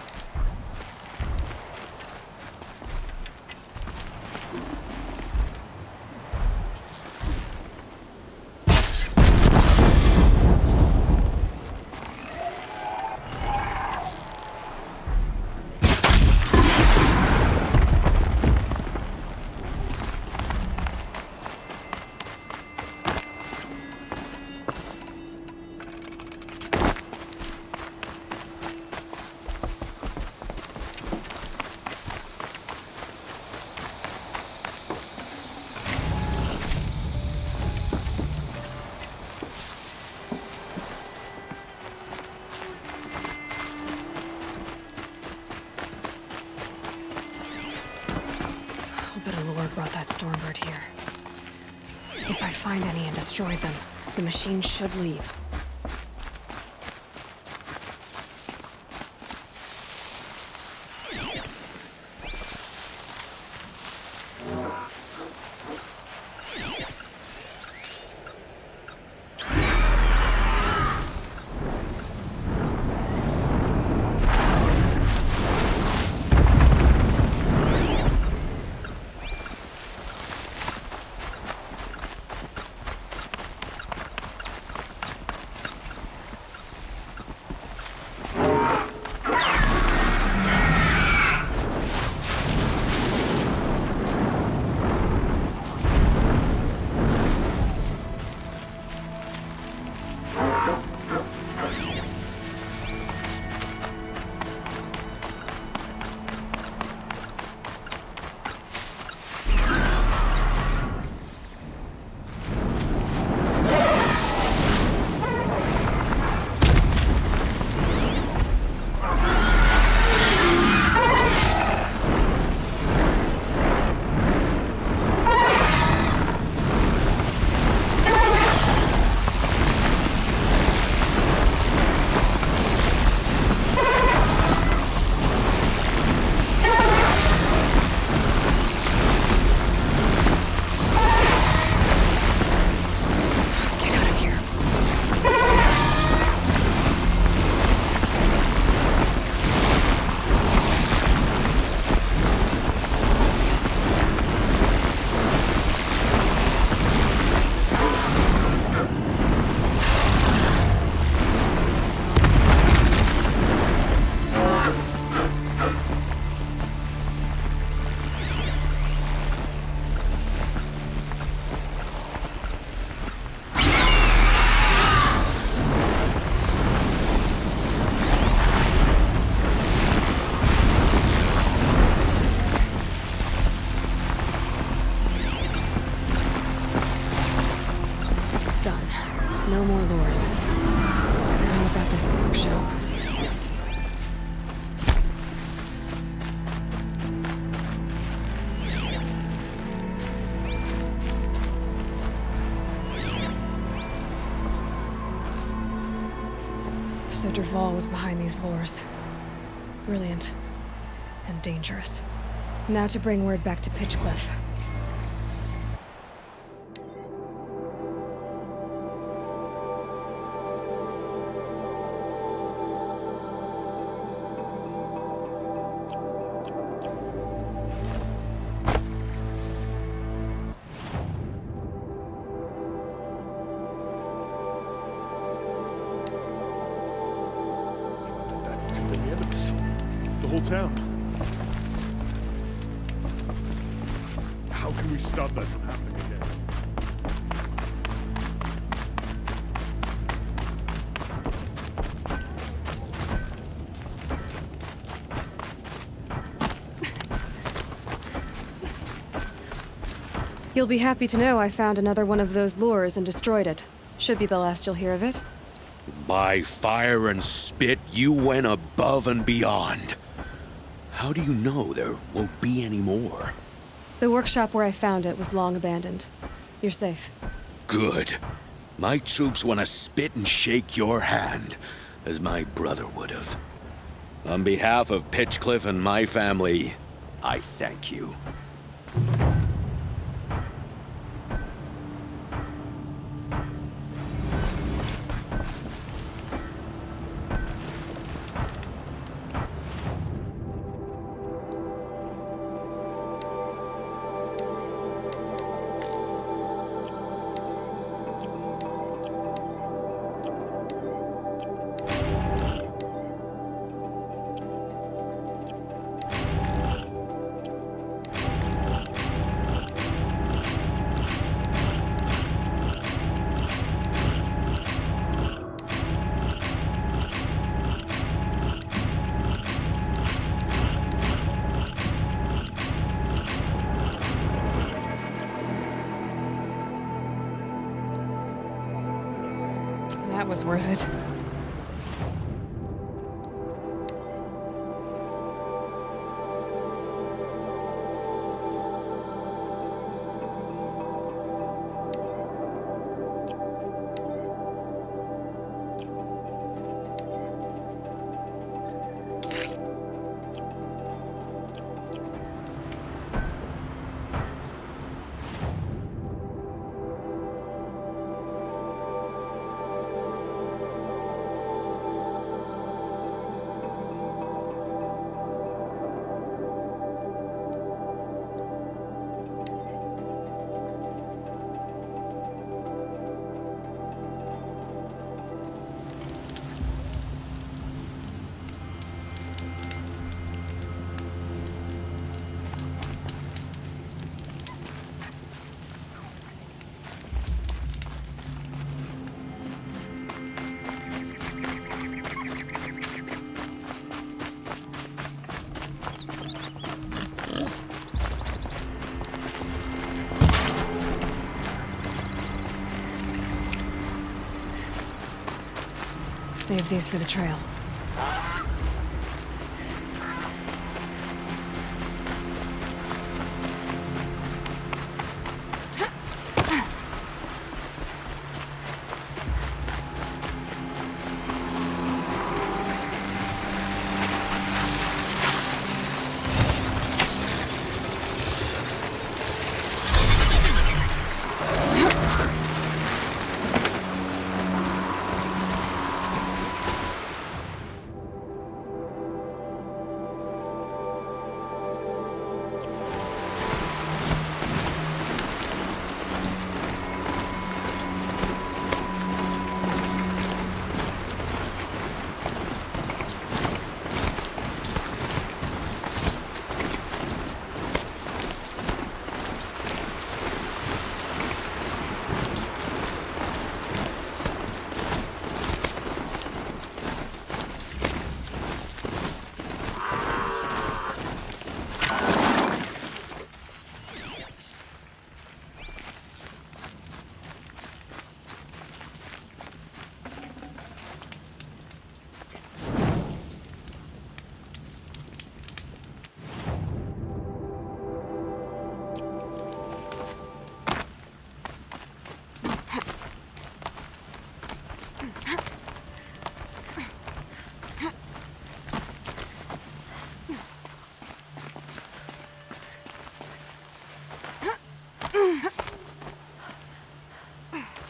Speaker 1: Brought that Stormbird here. If I find any and destroy them, the machine should leave. No more lures. Now about this workshop. So Dervahl was behind these lures. Brilliant. And dangerous. Now to bring word back to Pitchcliff.
Speaker 18: The whole town. How can we stop that from happening again?
Speaker 1: You'll be happy to know I found another one of those lures and destroyed it. Should be the last you'll hear of it.
Speaker 10: By fire and spit, you went above and beyond. How do you know there won't be any more?
Speaker 1: The workshop where I found it was long abandoned. You're safe.
Speaker 10: Good. My troops want to spit and shake your hand, as my brother would have. On behalf of Pitchcliff and my family, I thank you.
Speaker 1: That was worth it. Save these for the trail.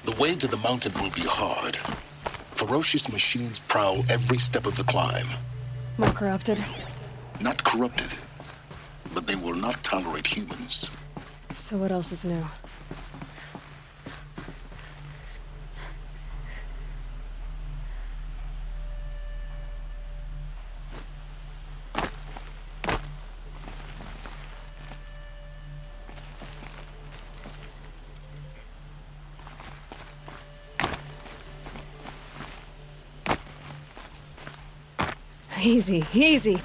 Speaker 9: The way to the mountain will be hard. Ferocious machines prowl every step of the climb.
Speaker 1: More corrupted?
Speaker 9: Not corrupted, but they will not tolerate humans.
Speaker 1: So what else is new? Easy, easy.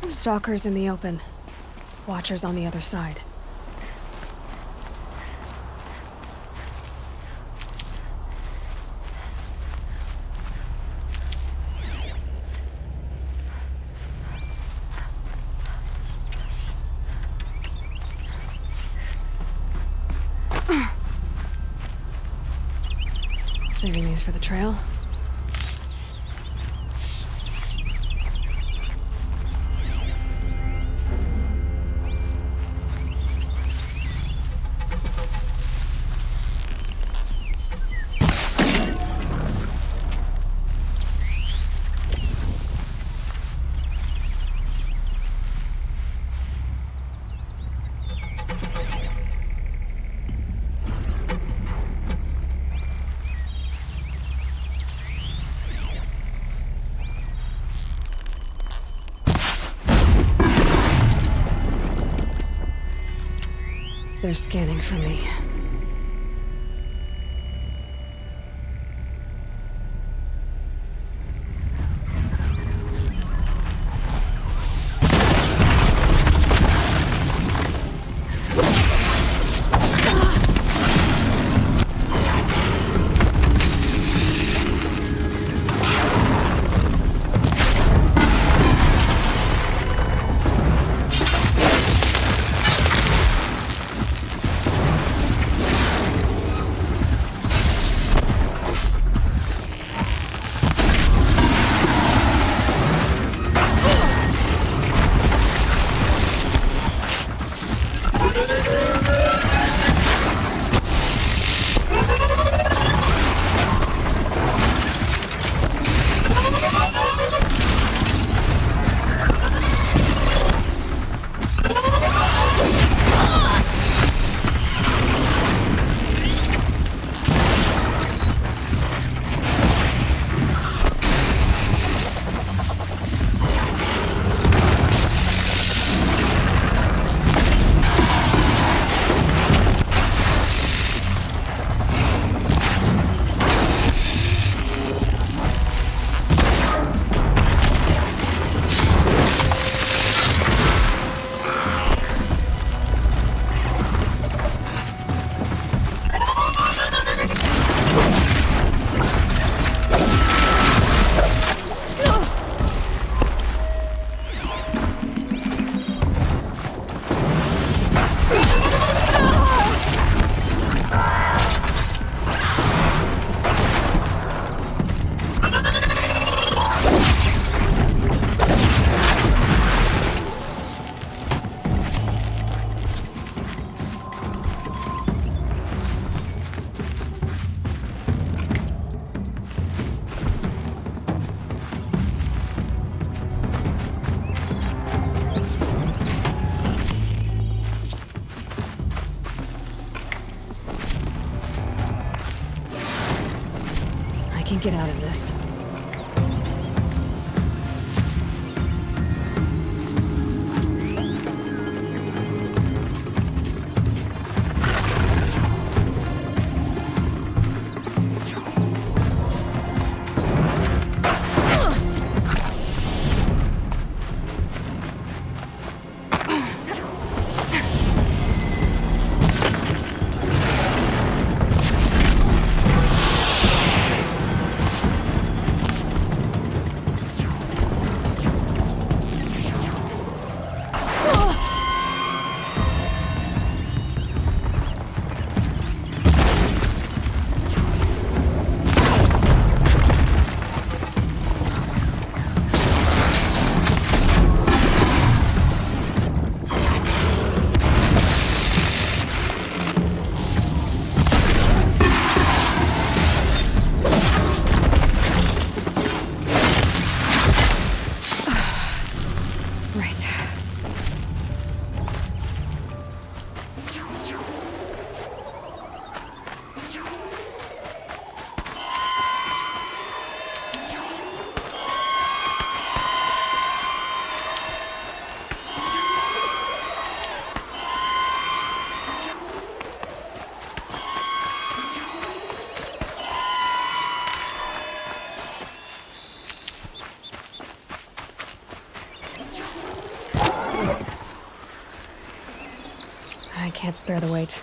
Speaker 1: Stalkers in the open. Watchers on the other side. Saving these for the trail. They're scanning for me. Can get out of this. I can't spare the weight.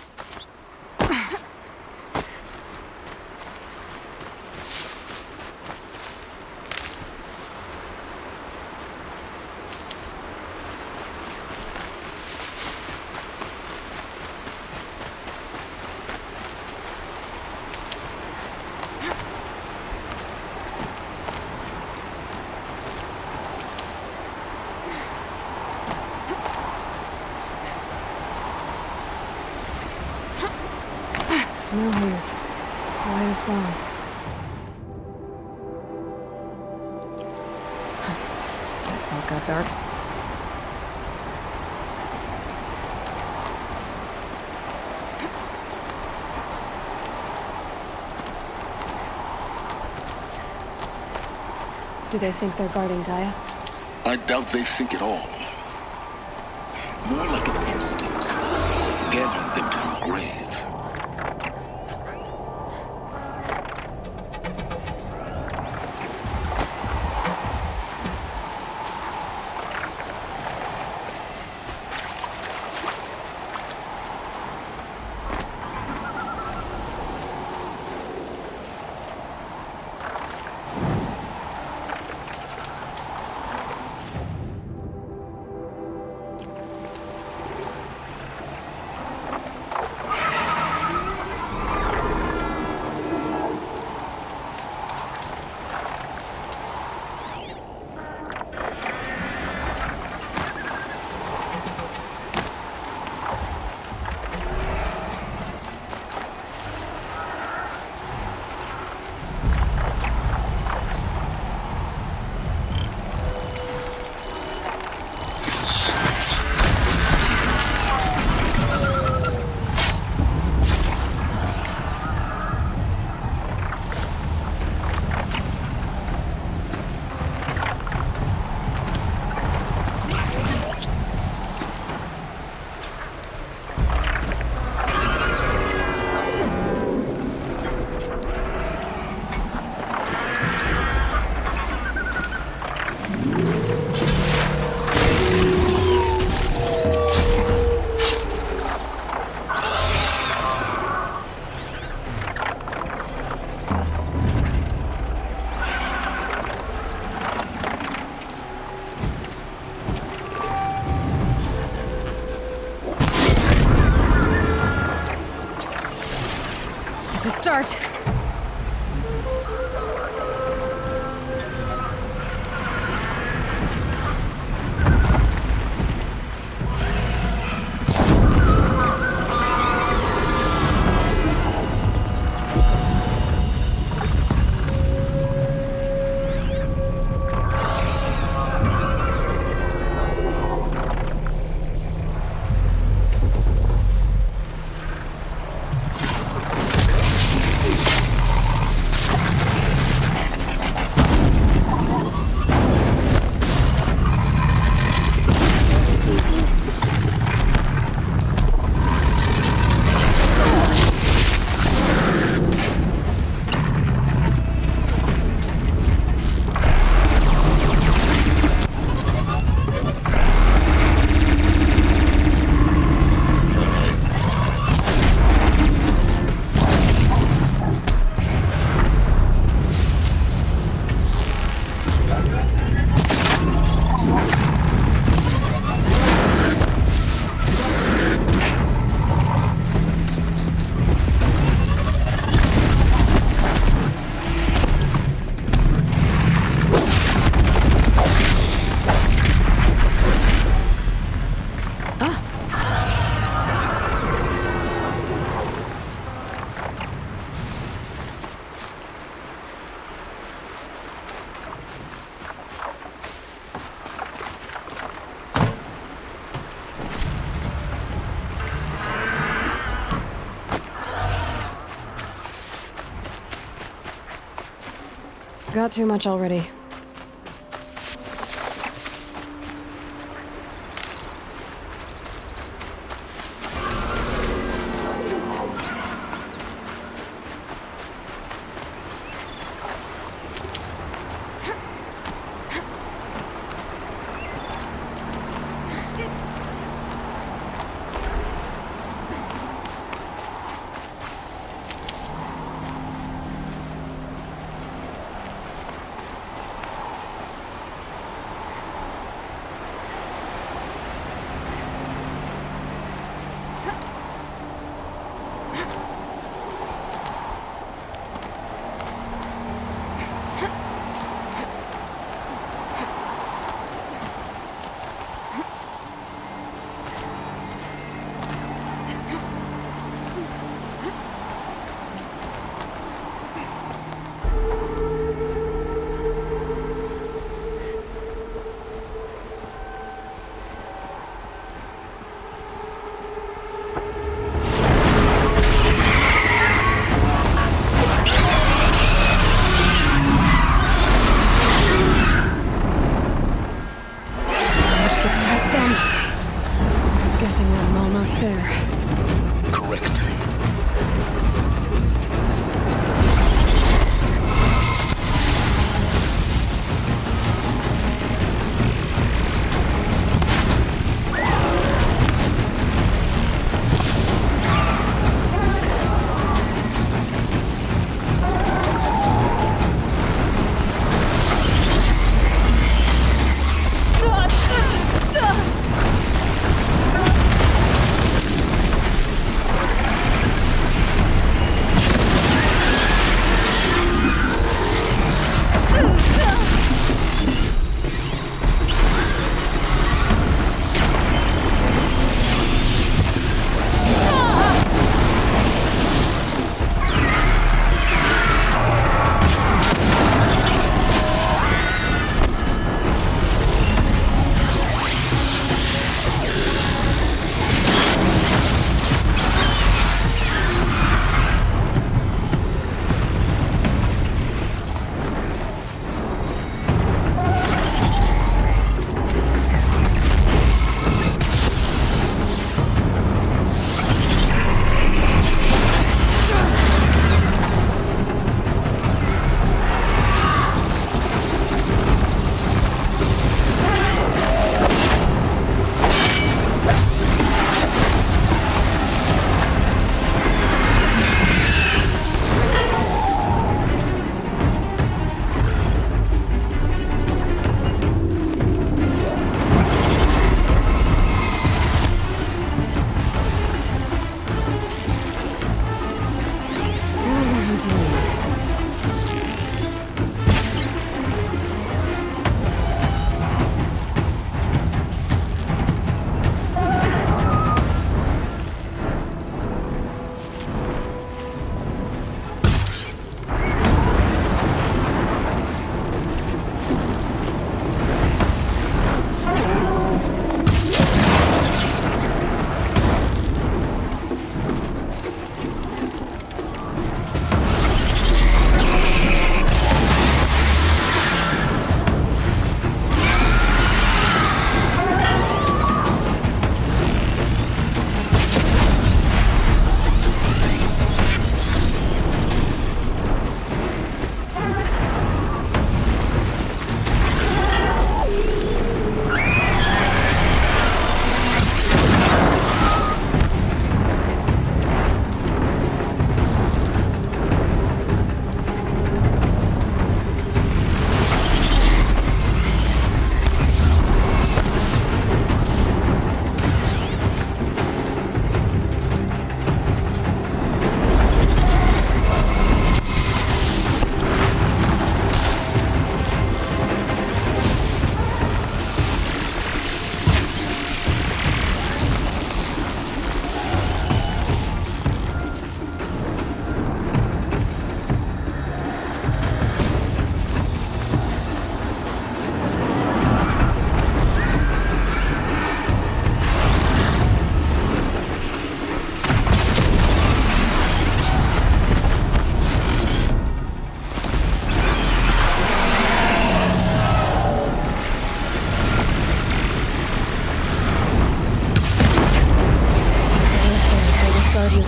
Speaker 1: Snow haze. White as well. That fog got dark. Do they think they're guarding Gaia?
Speaker 9: I doubt they think at all. More like an instinct, gathering them to her grave.
Speaker 1: Start. Got too much already. gets past them. I'm guessing I'm almost there.
Speaker 9: Correct.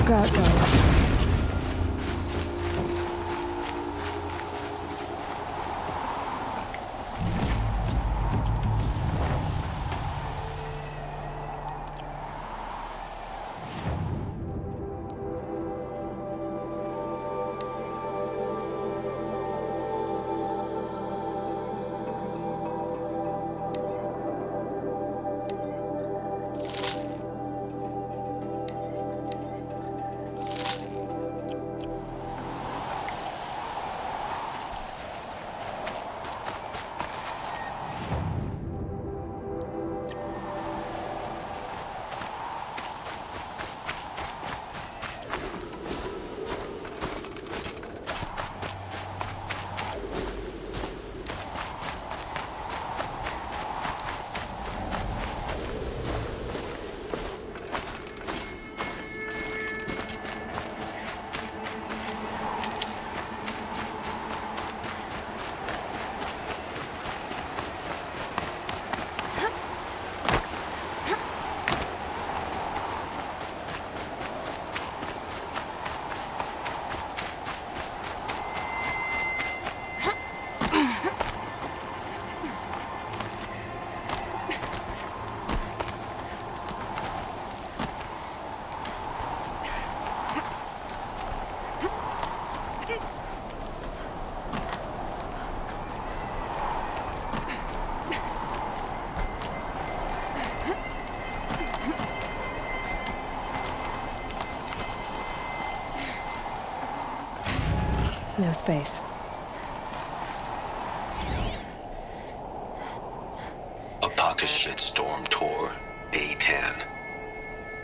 Speaker 1: got guys. No space.
Speaker 10: Apocalypse Shitstorm Tour, Day 10.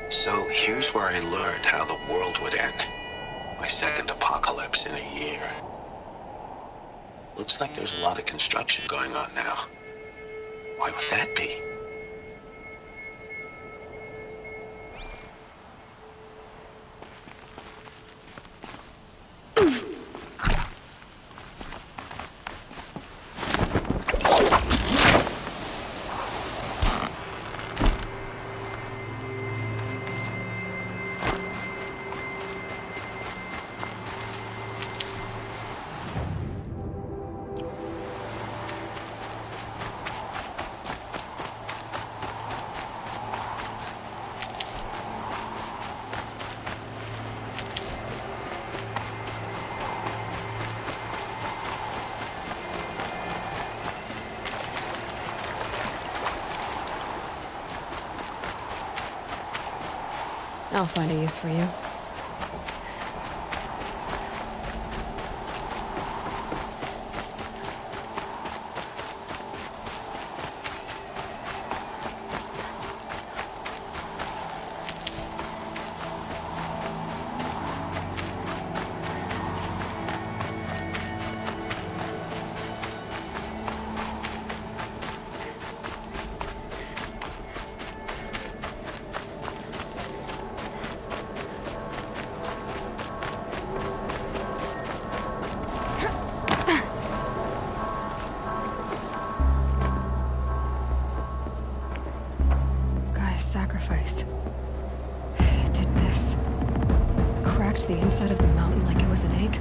Speaker 10: So here's where I learned how the world would end. My second apocalypse in a year. Looks like there's a lot of construction going on now. Why would that be?
Speaker 1: I'll find a use for you. Sacrifice. It did this. Cracked the inside of the mountain like it was an egg.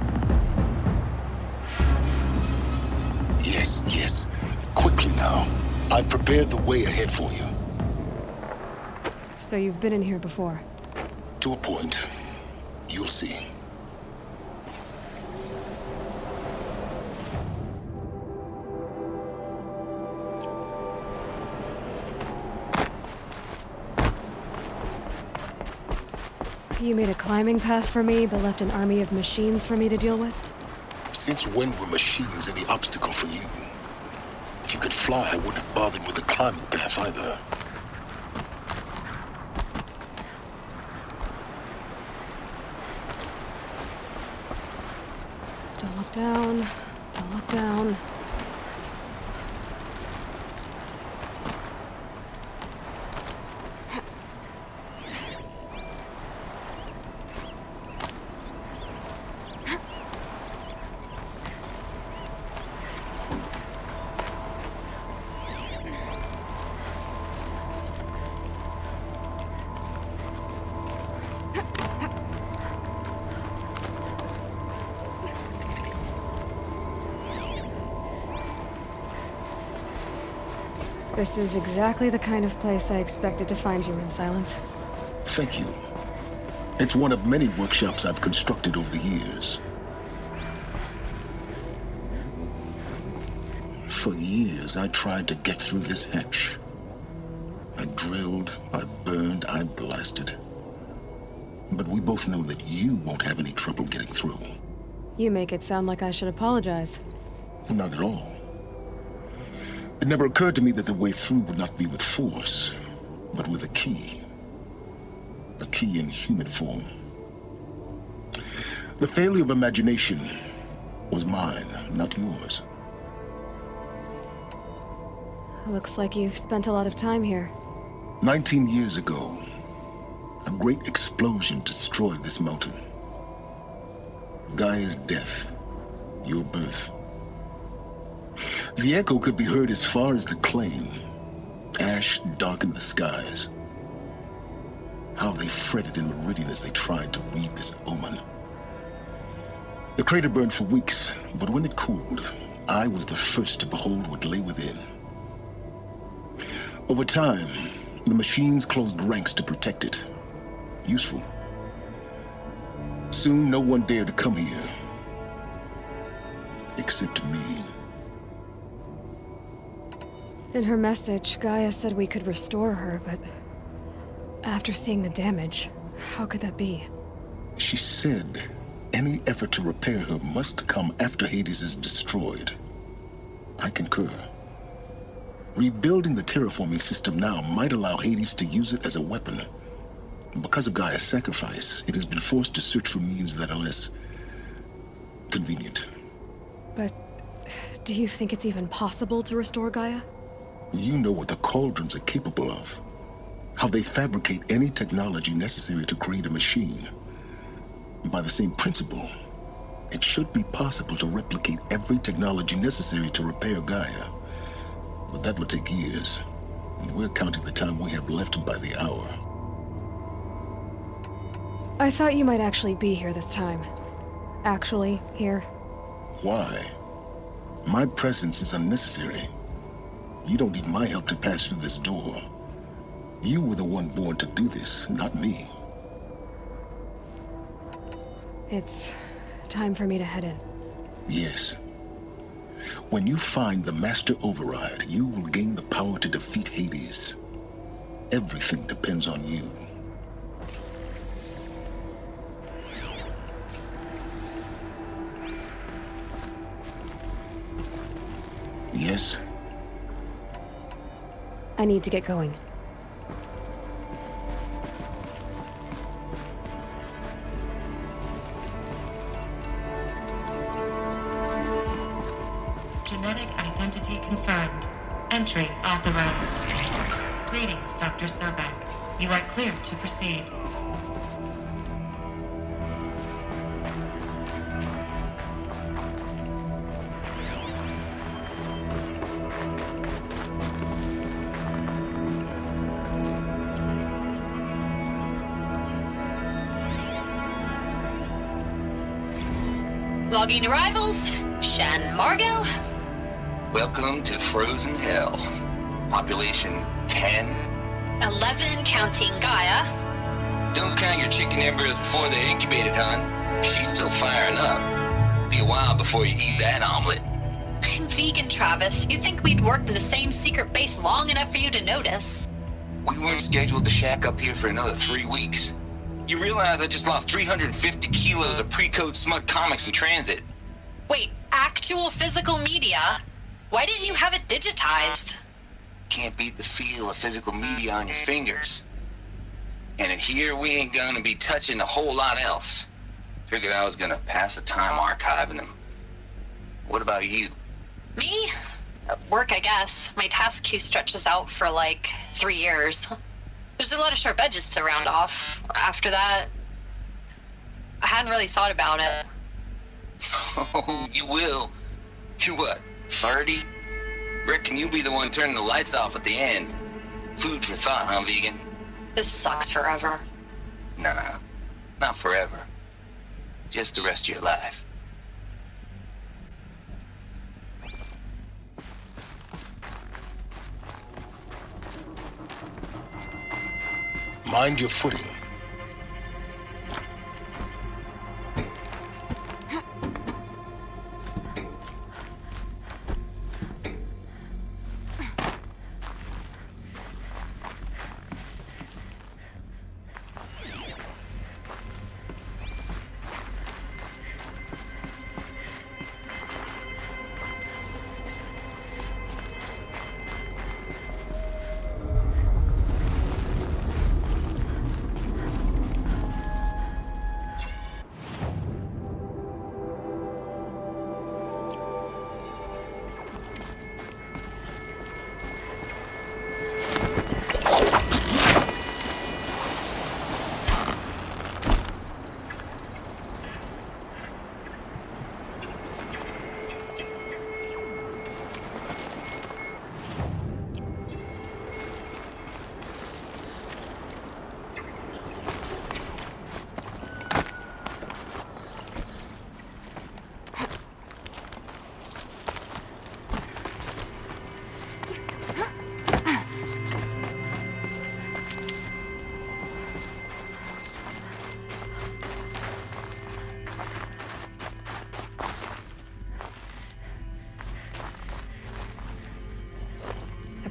Speaker 9: Yes, yes. Quickly now. I've prepared the way ahead for you.
Speaker 1: So you've been in here before?
Speaker 9: To a point. You'll see.
Speaker 1: You made a climbing path for me, but left an army of machines for me to deal with?
Speaker 9: Since when were machines any obstacle for you? If you could fly, I wouldn't have bothered with the climbing path either.
Speaker 1: Don't look down. Don't look down. This is exactly the kind of place I expected to find you in, Silence.
Speaker 9: Thank you. It's one of many workshops I've constructed over the years. For years, I tried to get through this hatch. I drilled, I burned, I blasted. But we both know that you won't have any trouble getting through.
Speaker 1: You make it sound like I should apologize.
Speaker 9: Not at all. It never occurred to me that the way through would not be with force, but with a key. A key in human form. The failure of imagination was mine, not yours.
Speaker 1: Looks like you've spent a lot of time here.
Speaker 9: 19 years ago, a great explosion destroyed this mountain. Gaia's death, your birth. The echo could be heard as far as the claim. Ash darkened the skies. How they fretted in Meridian as they tried to read this omen. The crater burned for weeks, but when it cooled, I was the first to behold what lay within. Over time, the machines closed ranks to protect it. Useful. Soon, no one dared to come here. Except me.
Speaker 1: In her message, Gaia said we could restore her, but after seeing the damage, how could that be?
Speaker 9: She said any effort to repair her must come after Hades is destroyed. I concur. Rebuilding the terraforming system now might allow Hades to use it as a weapon. Because of Gaia's sacrifice, it has been forced to search for means that are less convenient.
Speaker 1: But do you think it's even possible to restore Gaia?
Speaker 9: You know what the Cauldrons are capable of. How they fabricate any technology necessary to create a machine. By the same principle, it should be possible to replicate every technology necessary to repair Gaia. But that would take years. And we're counting the time we have left by the hour.
Speaker 1: I thought you might actually be here this time. Actually, here.
Speaker 9: Why? My presence is unnecessary. You don't need my help to pass through this door. You were the one born to do this, not me.
Speaker 1: It's time for me to head in.
Speaker 9: Yes. When you find the Master Override, you will gain the power to defeat Hades. Everything depends on you. Yes?
Speaker 1: I need to get going.
Speaker 11: Genetic identity confirmed. Entry authorized. Greetings, Dr. Sobek. You are cleared to proceed.
Speaker 8: Logging arrivals. Shan Margot.
Speaker 12: Welcome to Frozen Hell. Population 10.
Speaker 8: 11 counting Gaia.
Speaker 12: Don't count your chicken embryos before they're incubated, hon. She's still firing up. Be a while before you eat that omelet.
Speaker 8: I'm vegan, Travis. You'd think we'd worked in the same secret base long enough for you to notice.
Speaker 12: We weren't scheduled to shack up here for another 3 weeks. You realize I just lost 350 kilos of pre-code smut comics in transit.
Speaker 8: Wait, actual physical media? Why didn't you have it digitized?
Speaker 12: Can't beat the feel of physical media on your fingers. And in here, we ain't gonna be touching a whole lot else. Figured I was gonna pass the time archiving them. What about you?
Speaker 8: Me? Work, I guess. My task queue stretches out for like 3 years. There's a lot of sharp edges to round off. After that, I hadn't really thought about it.
Speaker 12: Oh, you will. You're what, 30? Reckon you'll be the one turning the lights off at the end. Food for thought, huh, vegan?
Speaker 8: This sucks forever.
Speaker 12: Nah, not forever. Just the rest of your life.
Speaker 9: Mind your footing.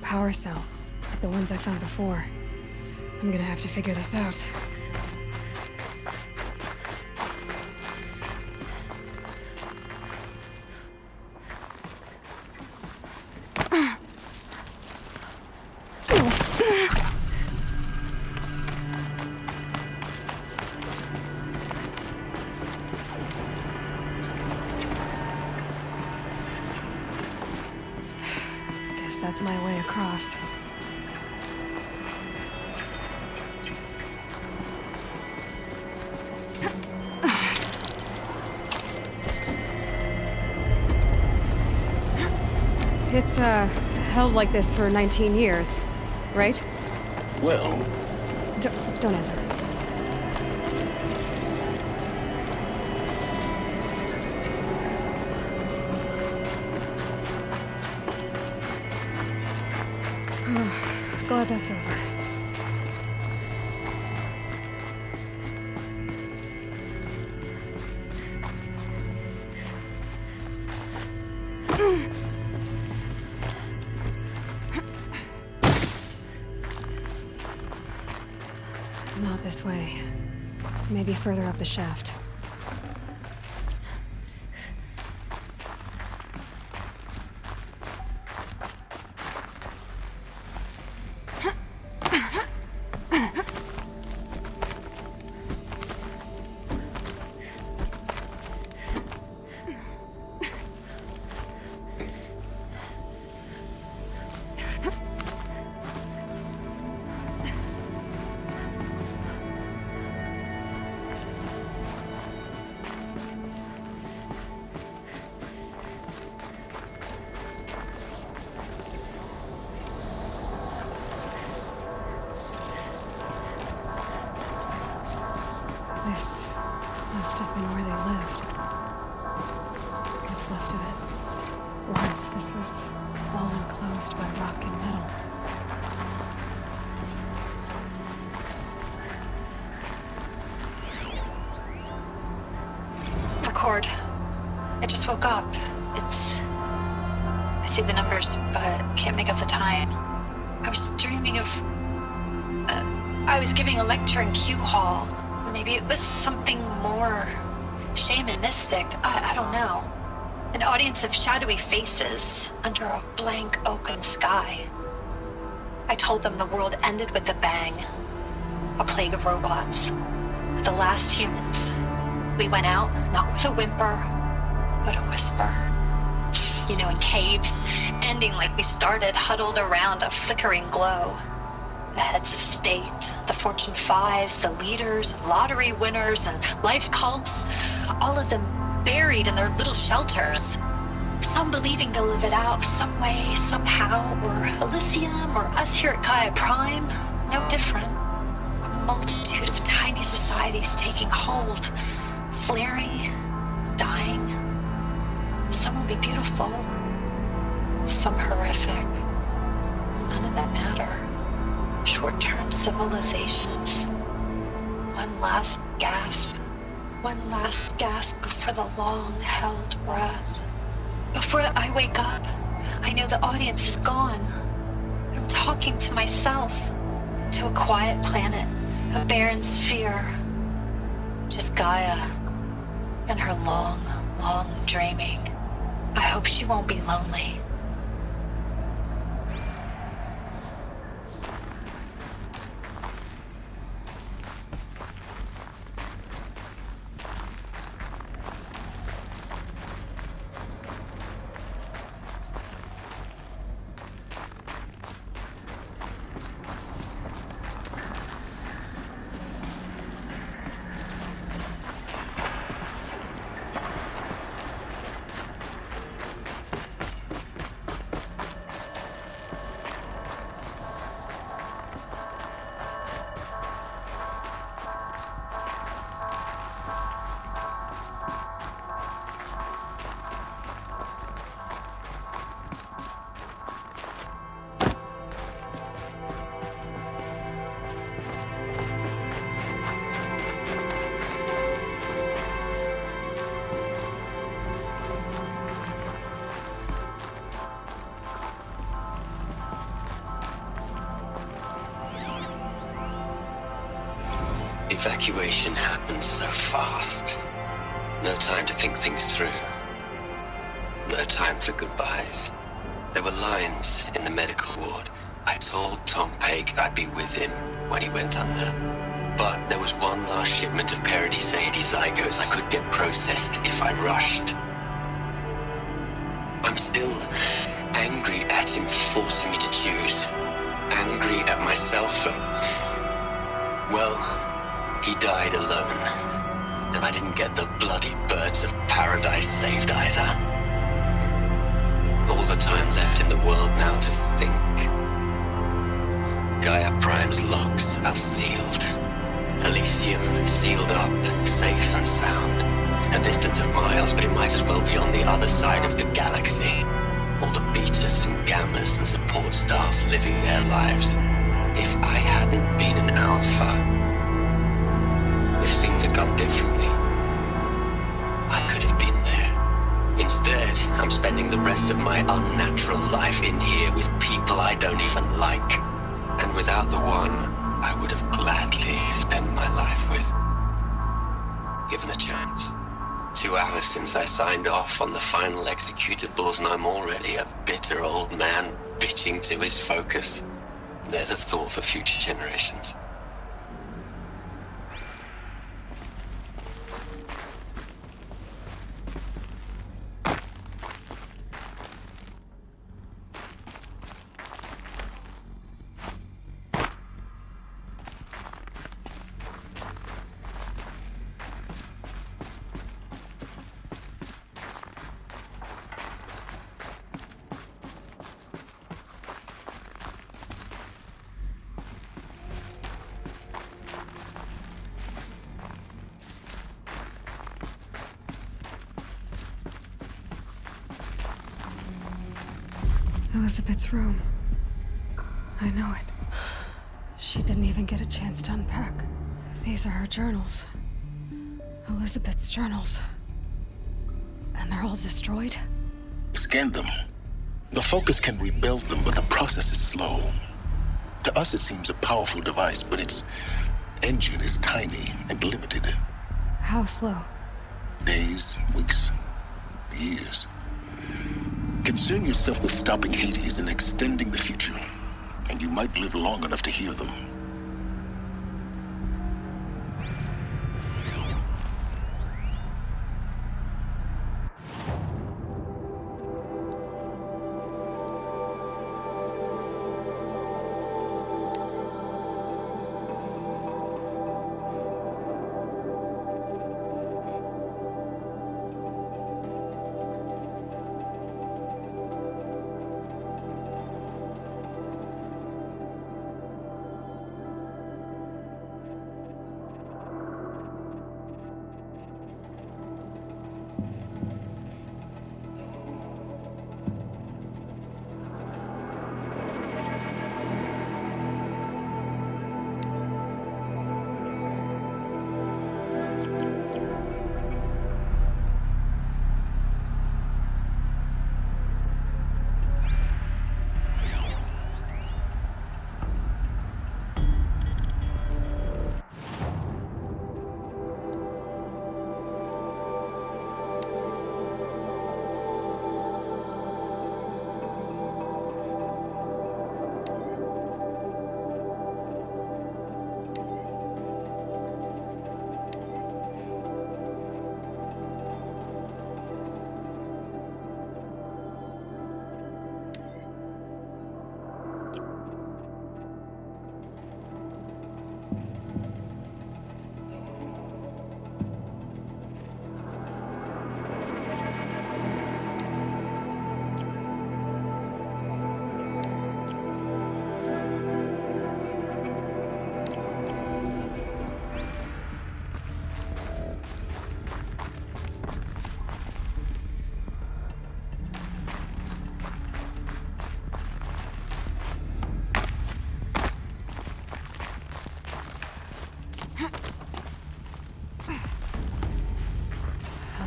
Speaker 1: Power cell, like the ones I found before. I'm gonna have to figure this out. that's my way across. It's, held like this for 19 years, right?
Speaker 9: Well...
Speaker 1: Don't answer. Glad that's over. Not this way. Maybe further up the shaft. This must have been where they lived. What's left of it. Once this was all enclosed by rock and metal.
Speaker 8: Record. I just woke up. I see the numbers, but can't make out the time. I was dreaming of... I was giving a lecture in Q Hall. Maybe it was something more shamanistic. I don't know. An audience of shadowy faces under a blank open sky. I told them the world ended with a bang. A plague of robots. The last humans. We went out, not with a whimper, but a whisper. You know, in caves, ending like we started, huddled around a flickering glow. The heads of state, the Fortune 5s, the leaders, and lottery winners, and life cults, all of them buried in their little shelters. Some believing they'll live it out some way, somehow, or Elysium, or us here at Gaia Prime, no different. A multitude of tiny societies taking hold, flaring, dying. Some will be beautiful, some horrific. None of them matter. Short-term civilizations. One last gasp. One last gasp before the long-held breath. Before I wake up, I know the audience is gone. I'm talking to myself. To a quiet planet. A barren sphere. Just Gaia. And her long, long dreaming. I hope she won't be lonely.
Speaker 13: Evacuation happens so fast. No time to think things through. No time for goodbyes. There were lines in the medical ward. I told Tom Peg I'd be with him when he went under. But there was one last shipment of Paradiseidae zygotes I could get processed if I rushed. I'm still Angry at him for forcing me to choose. Angry at myself for... well, he died alone. And I didn't get the bloody birds of paradise saved either. All the time left in the world now to think. Gaia Prime's locks are sealed. Elysium sealed up, safe and sound. A distance of miles, but it might as well be on the other side of the galaxy. All the betas and gammas and support staff living their lives. If I hadn't been an alpha, if things had gone differently, I could have been there. Instead, I'm spending the rest of my unnatural life in here with people I don't even like. And without the one I would have gladly spent my life with. Given a chance. 2 hours since I signed off on the final executables, and I'm already a bitter old man bitching to his focus. There's a thought for future generations.
Speaker 1: Elizabeth's room. I know it. She didn't even get a chance to unpack. These are her journals. Elizabeth's journals. And they're all destroyed?
Speaker 9: Scan them. The Focus can rebuild them, but the process is slow. To us, it seems a powerful device, but its engine is tiny and limited.
Speaker 1: How slow?
Speaker 9: Days, weeks, years. Concern yourself with stopping Hades and extending the future, and you might live long enough to hear them.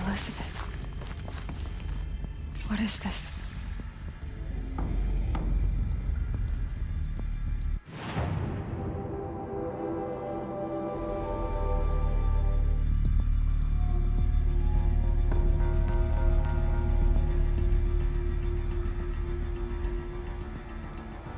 Speaker 1: Elizabeth. What is this?